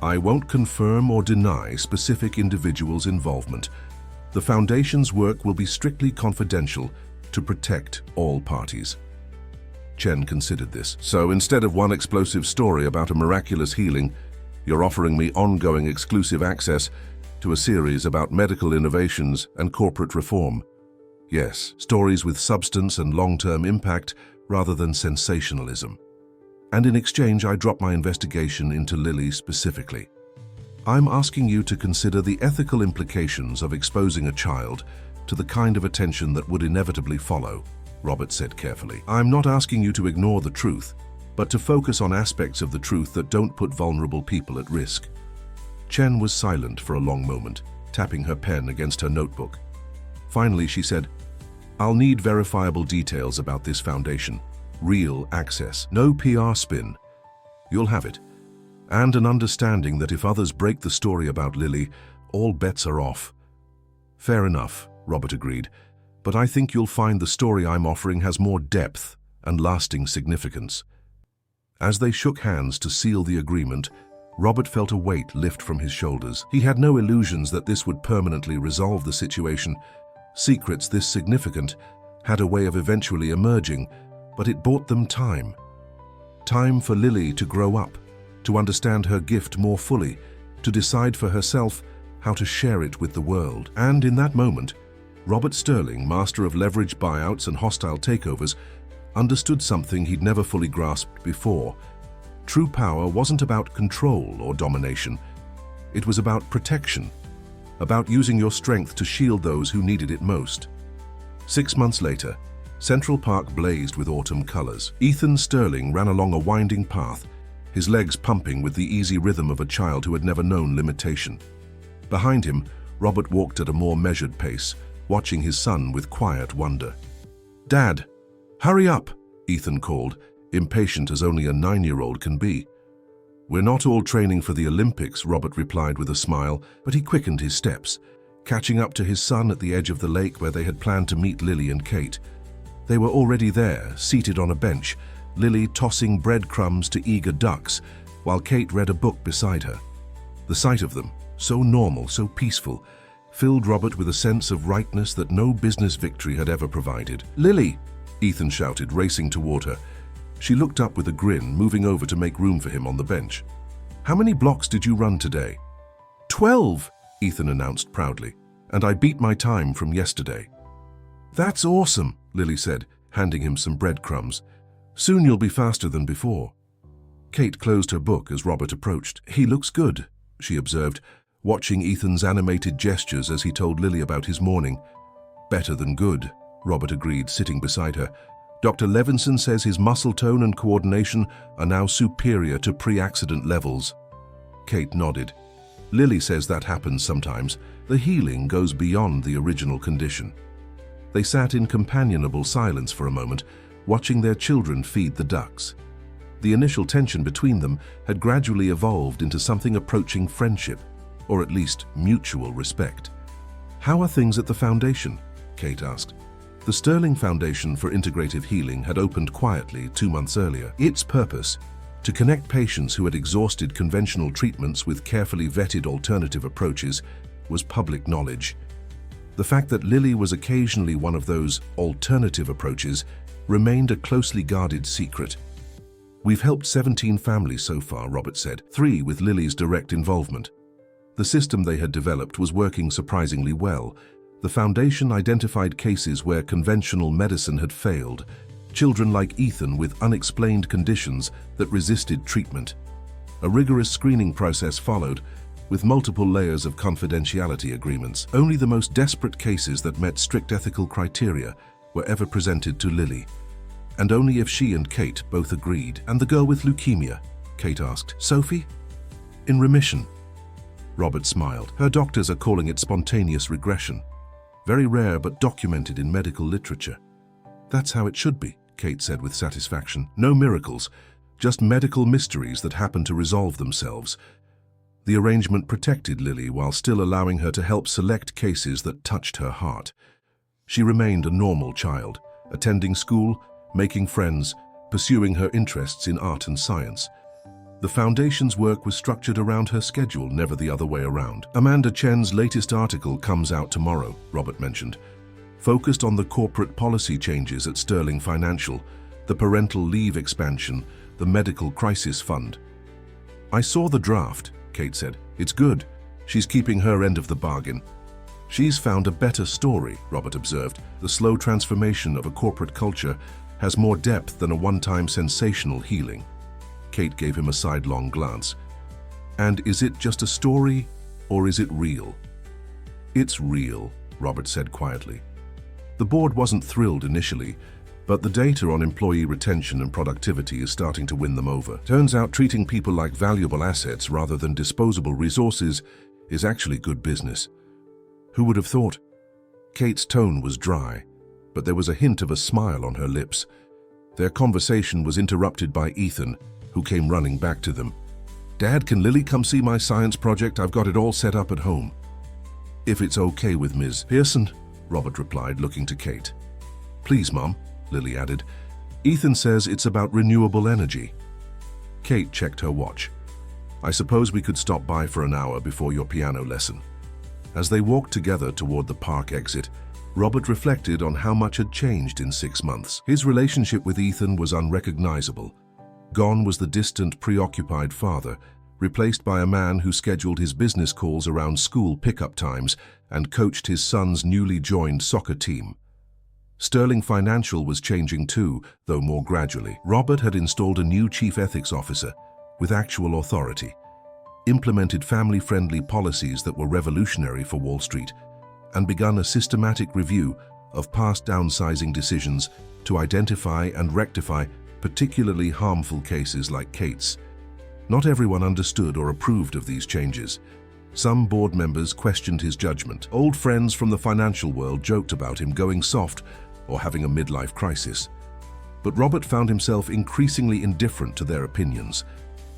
"I won't confirm or deny specific individuals' involvement. The foundation's work will be strictly confidential to protect all parties." Chen considered this. "So instead of one explosive story about a miraculous healing, you're offering me ongoing exclusive access to a series about medical innovations and corporate reform." "Yes, stories with substance and long-term impact rather than sensationalism. And in exchange, I drop my investigation into Lily specifically. I'm asking you to consider the ethical implications of exposing a child to the kind of attention that would inevitably follow," Robert said carefully. "I'm not asking you to ignore the truth, but to focus on aspects of the truth that don't put vulnerable people at risk." Chen was silent for a long moment, tapping her pen against her notebook. Finally, she said, "I'll need verifiable details about this foundation. Real access. No PR spin. You'll have it. and an understanding that if others break the story about Lily, all bets are off. Fair enough, Robert agreed, but I think you'll find the story I'm offering has more depth and lasting significance. As they shook hands to seal the agreement, Robert felt a weight lift from his shoulders. He had no illusions that this would permanently resolve the situation. Secrets this significant had a way of eventually emerging, but it bought them time. Time for Lily to grow up, to understand her gift more fully, to decide for herself how to share it with the world. And in that moment, Robert Sterling, master of leveraged buyouts and hostile takeovers, understood something he'd never fully grasped before. True power wasn't about control or domination. It was about protection, about using your strength to shield those who needed it most. 6 months later, Central Park blazed with autumn colors. Ethan Sterling ran along a winding path, his legs pumping with the easy rhythm of a child who had never known limitation. Behind him, Robert walked at a more measured pace, watching his son with quiet wonder. "Dad, hurry up," Ethan called, impatient as only a 9-year-old can be. "We're not all training for the Olympics," Robert replied with a smile, but he quickened his steps, catching up to his son at the edge of the lake where they had planned to meet Lily and Kate. They were already there, seated on a bench, Lily tossing breadcrumbs to eager ducks, while Kate read a book beside her. The sight of them, so normal, so peaceful, filled Robert with a sense of rightness that no business victory had ever provided. "Lily!" Ethan shouted, racing toward her. She looked up with a grin, moving over to make room for him on the bench. "How many blocks did you run today?" 12, Ethan announced proudly, "and I beat my time from yesterday." "That's awesome," Lily said, handing him some breadcrumbs. "Soon you'll be faster than before." Kate closed her book as Robert approached. "He looks good," she observed, watching Ethan's animated gestures as he told Lily about his morning. "Better than good," Robert agreed, sitting beside her. "Dr. Levinson says his muscle tone and coordination are now superior to pre-accident levels." Kate nodded. "Lily says that happens sometimes. The healing goes beyond the original condition." They sat in companionable silence for a moment, watching their children feed the ducks. The initial tension between them had gradually evolved into something approaching friendship, or at least mutual respect. "How are things at the foundation?" Kate asked. The Sterling Foundation for Integrative Healing had opened quietly 2 months earlier. Its purpose, to connect patients who had exhausted conventional treatments with carefully vetted alternative approaches, was public knowledge. The fact that Lily was occasionally one of those alternative approaches remained a closely guarded secret. "We've helped 17 families so far," Robert said, 3 with Lily's direct involvement. The system they had developed was working surprisingly well. The foundation identified cases where conventional medicine had failed, children like Ethan with unexplained conditions that resisted treatment. A rigorous screening process followed, with multiple layers of confidentiality agreements. Only the most desperate cases that met strict ethical criteria were ever presented to Lily. And only if she and Kate both agreed. "And the girl with leukemia?" Kate asked. "Sophie?" "In remission." Robert smiled. "Her doctors are calling it spontaneous regression. Very rare but documented in medical literature." "That's how it should be," Kate said with satisfaction. "No miracles, just medical mysteries that happen to resolve themselves." The arrangement protected Lily while still allowing her to help select cases that touched her heart. She remained a normal child, attending school, making friends, pursuing her interests in art and science. The Foundation's work was structured around her schedule, never the other way around. Amanda Chen's latest article comes out tomorrow, Robert mentioned, focused on the corporate policy changes at Sterling Financial, the parental leave expansion, the medical crisis fund. "I saw the draft," Kate said. "It's good. She's keeping her end of the bargain." "She's found a better story," Robert observed. "The slow transformation of a corporate culture has more depth than a one-time sensational healing." Kate gave him a sidelong glance. "And is it just a story, or is it real?" "It's real," Robert said quietly. The board wasn't thrilled initially, but the data on employee retention and productivity is starting to win them over. Turns out treating people like valuable assets rather than disposable resources is actually good business. Who would have thought? Kate's tone was dry, but there was a hint of a smile on her lips. Their conversation was interrupted by Ethan, who came running back to them. "Dad, can Lily come see my science project? I've got it all set up at home." "If it's okay with Ms. Pearson," Robert replied, looking to Kate. "Please, Mom," Lily added. "Ethan says it's about renewable energy." Kate checked her watch. "I suppose we could stop by for an hour before your piano lesson." As they walked together toward the park exit, Robert reflected on how much had changed in 6 months. His relationship with Ethan was unrecognizable. Gone was the distant, preoccupied father, replaced by a man who scheduled his business calls around school pickup times and coached his son's newly joined soccer team. Sterling Financial was changing too, though more gradually. Robert had installed a new chief ethics officer with actual authority, implemented family-friendly policies that were revolutionary for Wall Street, and begun a systematic review of past downsizing decisions to identify and rectify particularly harmful cases like Kate's. Not everyone understood or approved of these changes. Some board members questioned his judgment. Old friends from the financial world joked about him going soft or having a midlife crisis. But Robert found himself increasingly indifferent to their opinions.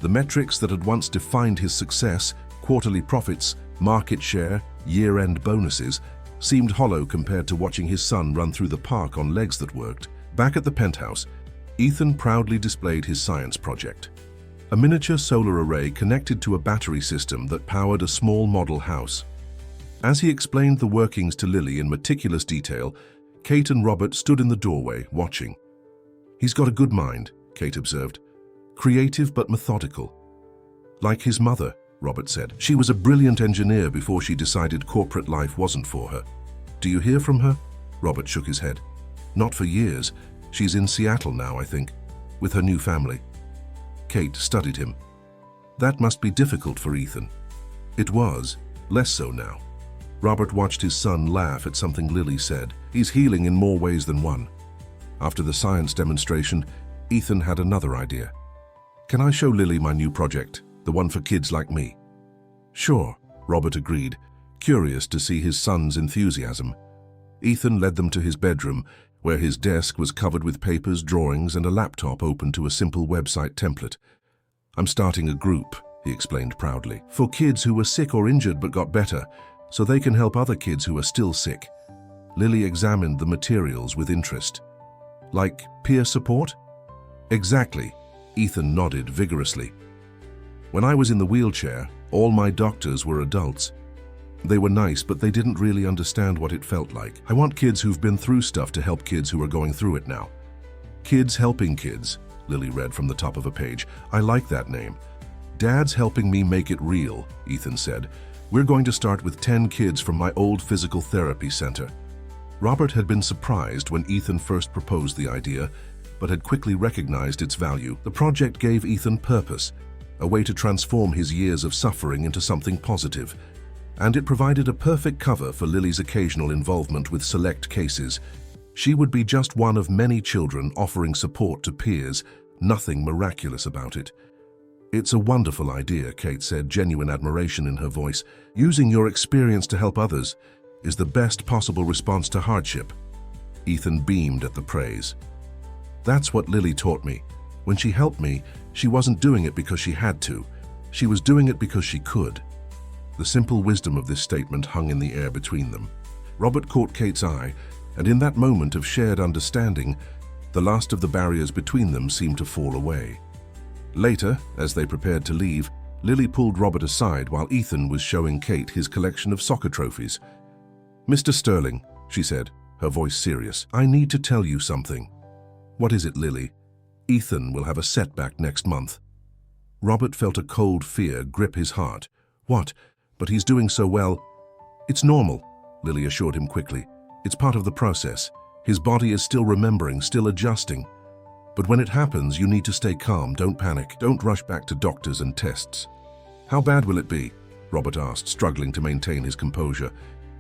The metrics that had once defined his success, quarterly profits, market share, year-end bonuses, seemed hollow compared to watching his son run through the park on legs that worked. Back at the penthouse, Ethan proudly displayed his science project. A miniature solar array connected to a battery system that powered a small model house. As he explained the workings to Lily in meticulous detail, Kate and Robert stood in the doorway, watching. "He's got a good mind," Kate observed. "Creative but methodical." "Like his mother," Robert said. "She was a brilliant engineer before she decided corporate life wasn't for her." "Do you hear from her?" Robert shook his head. "Not for years. She's in Seattle now, I think, with her new family." Kate studied him. "That must be difficult for Ethan." It was, less so now. Robert watched his son laugh at something Lily said. "He's healing in more ways than one." After the science demonstration, Ethan had another idea. "Can I show Lily my new project, the one for kids like me?" "Sure," Robert agreed, curious to see his son's enthusiasm. Ethan led them to his bedroom, where his desk was covered with papers, drawings, and a laptop open to a simple website template. "I'm starting a group," he explained proudly, "for kids who were sick or injured but got better, so they can help other kids who are still sick." Lily examined the materials with interest. "Like peer support?" "Exactly," Ethan nodded vigorously. "When I was in the wheelchair, all my doctors were adults. They were nice, but they didn't really understand what it felt like. I want kids who've been through stuff to help kids who are going through it now." "Kids helping kids," Lily read from the top of a page. "I like that name." "Dad's helping me make it real," Ethan said. "We're going to start with 10 kids from my old physical therapy center." Robert had been surprised when Ethan first proposed the idea, but had quickly recognized its value. The project gave Ethan purpose, a way to transform his years of suffering into something positive. And it provided a perfect cover for Lily's occasional involvement with select cases. She would be just one of many children offering support to peers, nothing miraculous about it. "It's a wonderful idea," Kate said, genuine admiration in her voice. "Using your experience to help others is the best possible response to hardship." Ethan beamed at the praise. "That's what Lily taught me. When she helped me, she wasn't doing it because she had to. She was doing it because she could." The simple wisdom of this statement hung in the air between them. Robert caught Kate's eye, and in that moment of shared understanding, the last of the barriers between them seemed to fall away. Later, as they prepared to leave, Lily pulled Robert aside while Ethan was showing Kate his collection of soccer trophies. "Mr. Sterling," she said, her voice serious, "I need to tell you something." "What is it, Lily?" "Ethan will have a setback next month." Robert felt a cold fear grip his heart. "What? But he's doing so well." "It's normal," Lily assured him quickly. "It's part of the process. His body is still remembering, still adjusting. But when it happens, you need to stay calm, don't panic, don't rush back to doctors and tests." "How bad will it be?" Robert asked, struggling to maintain his composure.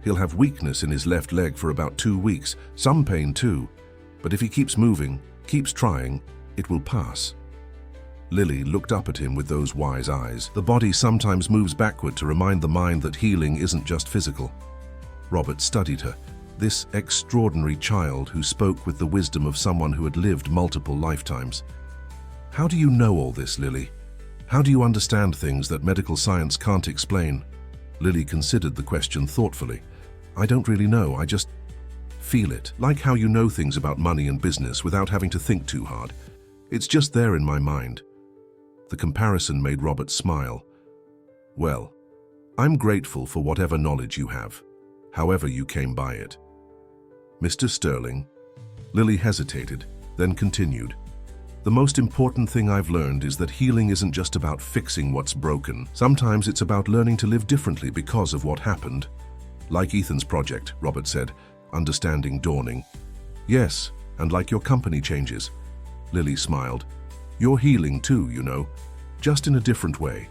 "He'll have weakness in his left leg for about 2 weeks, some pain too. But if he keeps moving, keeps trying, it will pass." Lily looked up at him with those wise eyes. "The body sometimes moves backward to remind the mind that healing isn't just physical." Robert studied her, this extraordinary child who spoke with the wisdom of someone who had lived multiple lifetimes. "How do you know all this, Lily? How do you understand things that medical science can't explain? Lily considered the question thoughtfully. I don't really know, I just feel it. Like how you know things about money and business without having to think too hard. It's just there in my mind. The comparison made Robert smile. Well, I'm grateful for whatever knowledge you have, however you came by it. Mr. Sterling, Lily hesitated, then continued. The most important thing I've learned is that healing isn't just about fixing what's broken. Sometimes it's about learning to live differently because of what happened. Like Ethan's project, Robert said, understanding dawning. Yes, and like your company changes. Lily smiled. You're healing too, you know, just in a different way.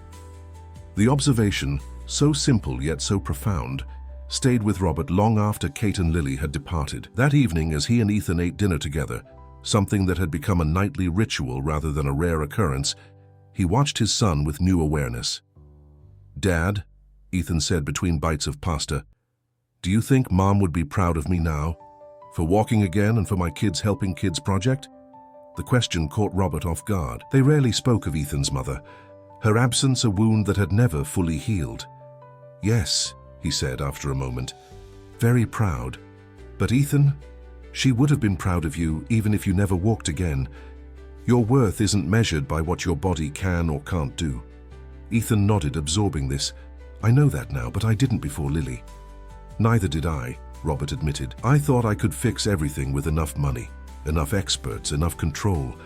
The observation, so simple yet so profound, stayed with Robert long after Kate and Lily had departed. That evening, as he and Ethan ate dinner together, something that had become a nightly ritual rather than a rare occurrence, he watched his son with new awareness. Dad, Ethan said between bites of pasta, do you think Mom would be proud of me now? For walking again and for my Kids Helping Kids project? The question caught Robert off guard. They rarely spoke of Ethan's mother, her absence a wound that had never fully healed. Yes, he said after a moment, very proud. But Ethan, she would have been proud of you even if you never walked again. Your worth isn't measured by what your body can or can't do. Ethan nodded, absorbing this. I know that now, but I didn't before Lily. Neither did I, Robert admitted. I thought I could fix everything with enough money, enough experts, enough control.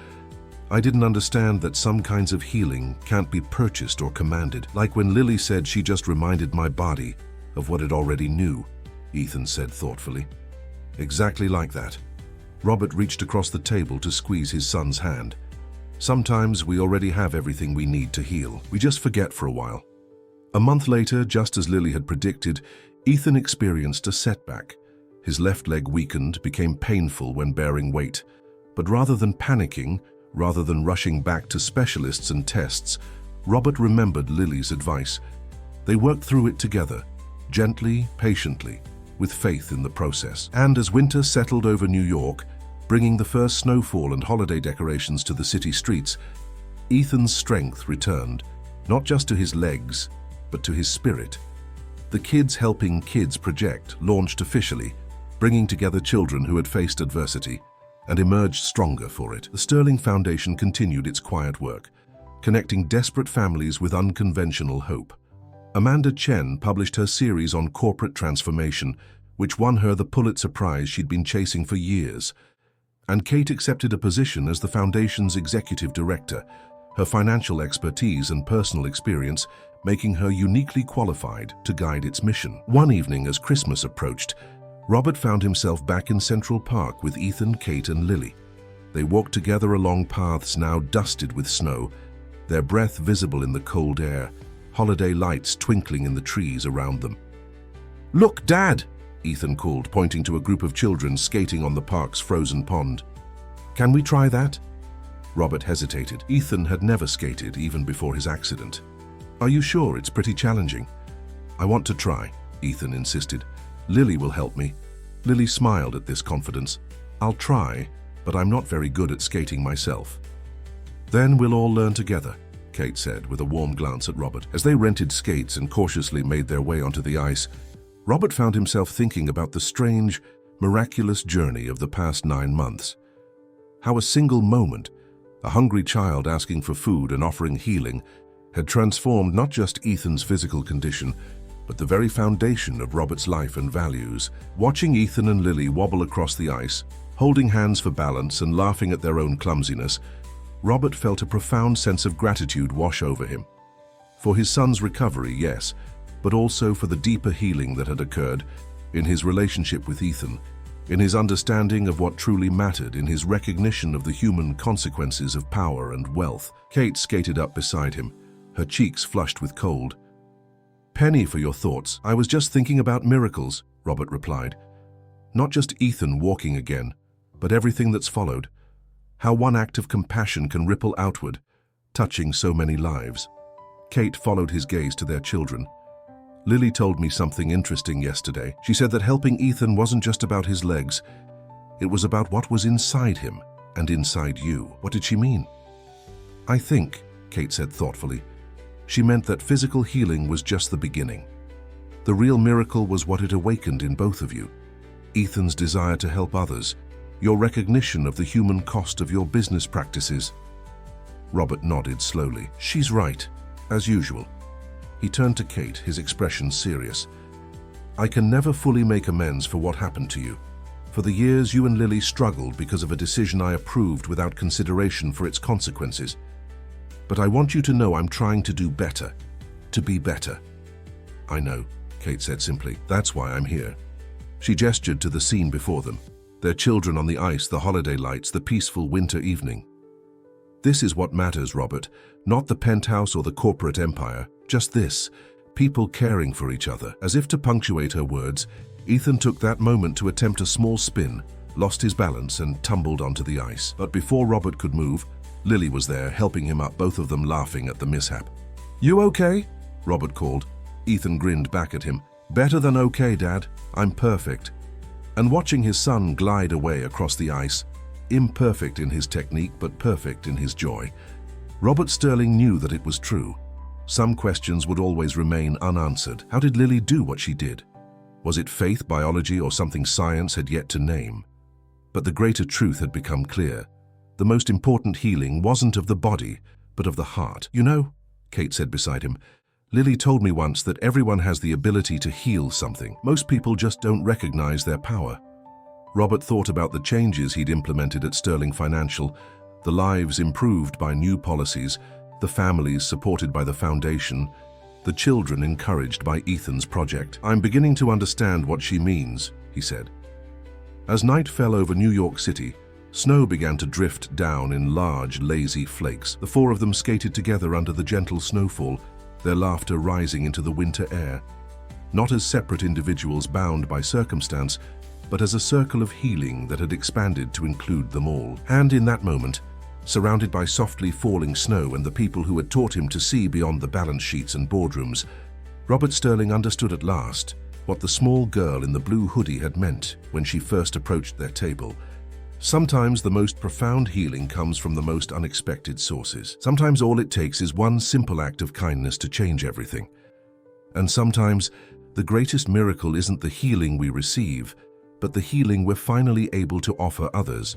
I didn't understand that some kinds of healing can't be purchased or commanded. Like when Lily said she just reminded my body of what it already knew, Ethan said thoughtfully. Exactly like that. Robert reached across the table to squeeze his son's hand. Sometimes we already have everything we need to heal. We just forget for a while. A month later, just as Lily had predicted, Ethan experienced a setback. His left leg weakened, became painful when bearing weight. But rather than panicking, rather than rushing back to specialists and tests, Robert remembered Lily's advice. They worked through it together, gently, patiently, with faith in the process. And as winter settled over New York, bringing the first snowfall and holiday decorations to the city streets, Ethan's strength returned, not just to his legs, but to his spirit. The Kids Helping Kids project launched officially, bringing together children who had faced adversity and emerged stronger for it. The Sterling Foundation continued its quiet work, connecting desperate families with unconventional hope. Amanda Chen published her series on corporate transformation, which won her the Pulitzer Prize she'd been chasing for years. And Kate accepted a position as the foundation's executive director, her financial expertise and personal experience making her uniquely qualified to guide its mission. One evening as Christmas approached, Robert found himself back in Central Park with Ethan, Kate, and Lily. They walked together along paths now dusted with snow, their breath visible in the cold air, holiday lights twinkling in the trees around them. Look, Dad! Ethan called, pointing to a group of children skating on the park's frozen pond. Can we try that? Robert hesitated. Ethan had never skated, even before his accident. Are you sure it's pretty challenging? I want to try, Ethan insisted. Lily will help me. Lily smiled at this confidence. I'll try, but I'm not very good at skating myself. Then we'll all learn together, Kate said with a warm glance at Robert. As they rented skates and cautiously made their way onto the ice, Robert found himself thinking about the strange, miraculous journey of the past 9 months. How a single moment, a hungry child asking for food and offering healing, had transformed not just Ethan's physical condition, but the very foundation of Robert's life and values. Watching Ethan and Lily wobble across the ice, holding hands for balance and laughing at their own clumsiness, Robert felt a profound sense of gratitude wash over him. For his son's recovery, yes, but also for the deeper healing that had occurred in his relationship with Ethan, in his understanding of what truly mattered, in his recognition of the human consequences of power and wealth. Kate skated up beside him, her cheeks flushed with cold. Penny for your thoughts. I was just thinking about miracles, Robert replied. Not just Ethan walking again, but everything that's followed. How one act of compassion can ripple outward, touching so many lives. Kate followed his gaze to their children. Lily told me something interesting yesterday. She said that helping Ethan wasn't just about his legs. It was about what was inside him and inside you. What did she mean? I think, Kate said thoughtfully. She meant that physical healing was just the beginning. The real miracle was what it awakened in both of you. Ethan's desire to help others, your recognition of the human cost of your business practices. Robert nodded slowly. She's right, as usual. He turned to Kate, his expression serious. I can never fully make amends for what happened to you. For the years you and Lily struggled because of a decision I approved without consideration for its consequences. But I want you to know I'm trying to do better, to be better. I know, Kate said simply. That's why I'm here. She gestured to the scene before them. Their children on the ice, the holiday lights, the peaceful winter evening. This is what matters, Robert. Not the penthouse or the corporate empire. Just this. People caring for each other. As if to punctuate her words, Ethan took that moment to attempt a small spin, lost his balance and tumbled onto the ice. But before Robert could move, Lily was there, helping him up, both of them laughing at the mishap. You okay? Robert called. Ethan grinned back at him. Better than okay, Dad. I'm perfect. And watching his son glide away across the ice, imperfect in his technique but perfect in his joy, Robert Sterling knew that it was true. Some questions would always remain unanswered. How did Lily do what she did? Was it faith, biology, or something science had yet to name? But the greater truth had become clear. The most important healing wasn't of the body, but of the heart. You know, Kate said beside him, Lily told me once that everyone has the ability to heal something. Most people just don't recognize their power. Robert thought about the changes he'd implemented at Sterling Financial, the lives improved by new policies, the families supported by the foundation, the children encouraged by Ethan's project. I'm beginning to understand what she means, he said. As night fell over New York City, snow began to drift down in large, lazy flakes. The four of them skated together under the gentle snowfall, their laughter rising into the winter air. Not as separate individuals bound by circumstance, but as a circle of healing that had expanded to include them all. And in that moment, surrounded by softly falling snow and the people who had taught him to see beyond the balance sheets and boardrooms, Robert Sterling understood at last what the small girl in the blue hoodie had meant when she first approached their table. Sometimes the most profound healing comes from the most unexpected sources. Sometimes all it takes is one simple act of kindness to change everything. And sometimes the greatest miracle isn't the healing we receive, but the healing we're finally able to offer others.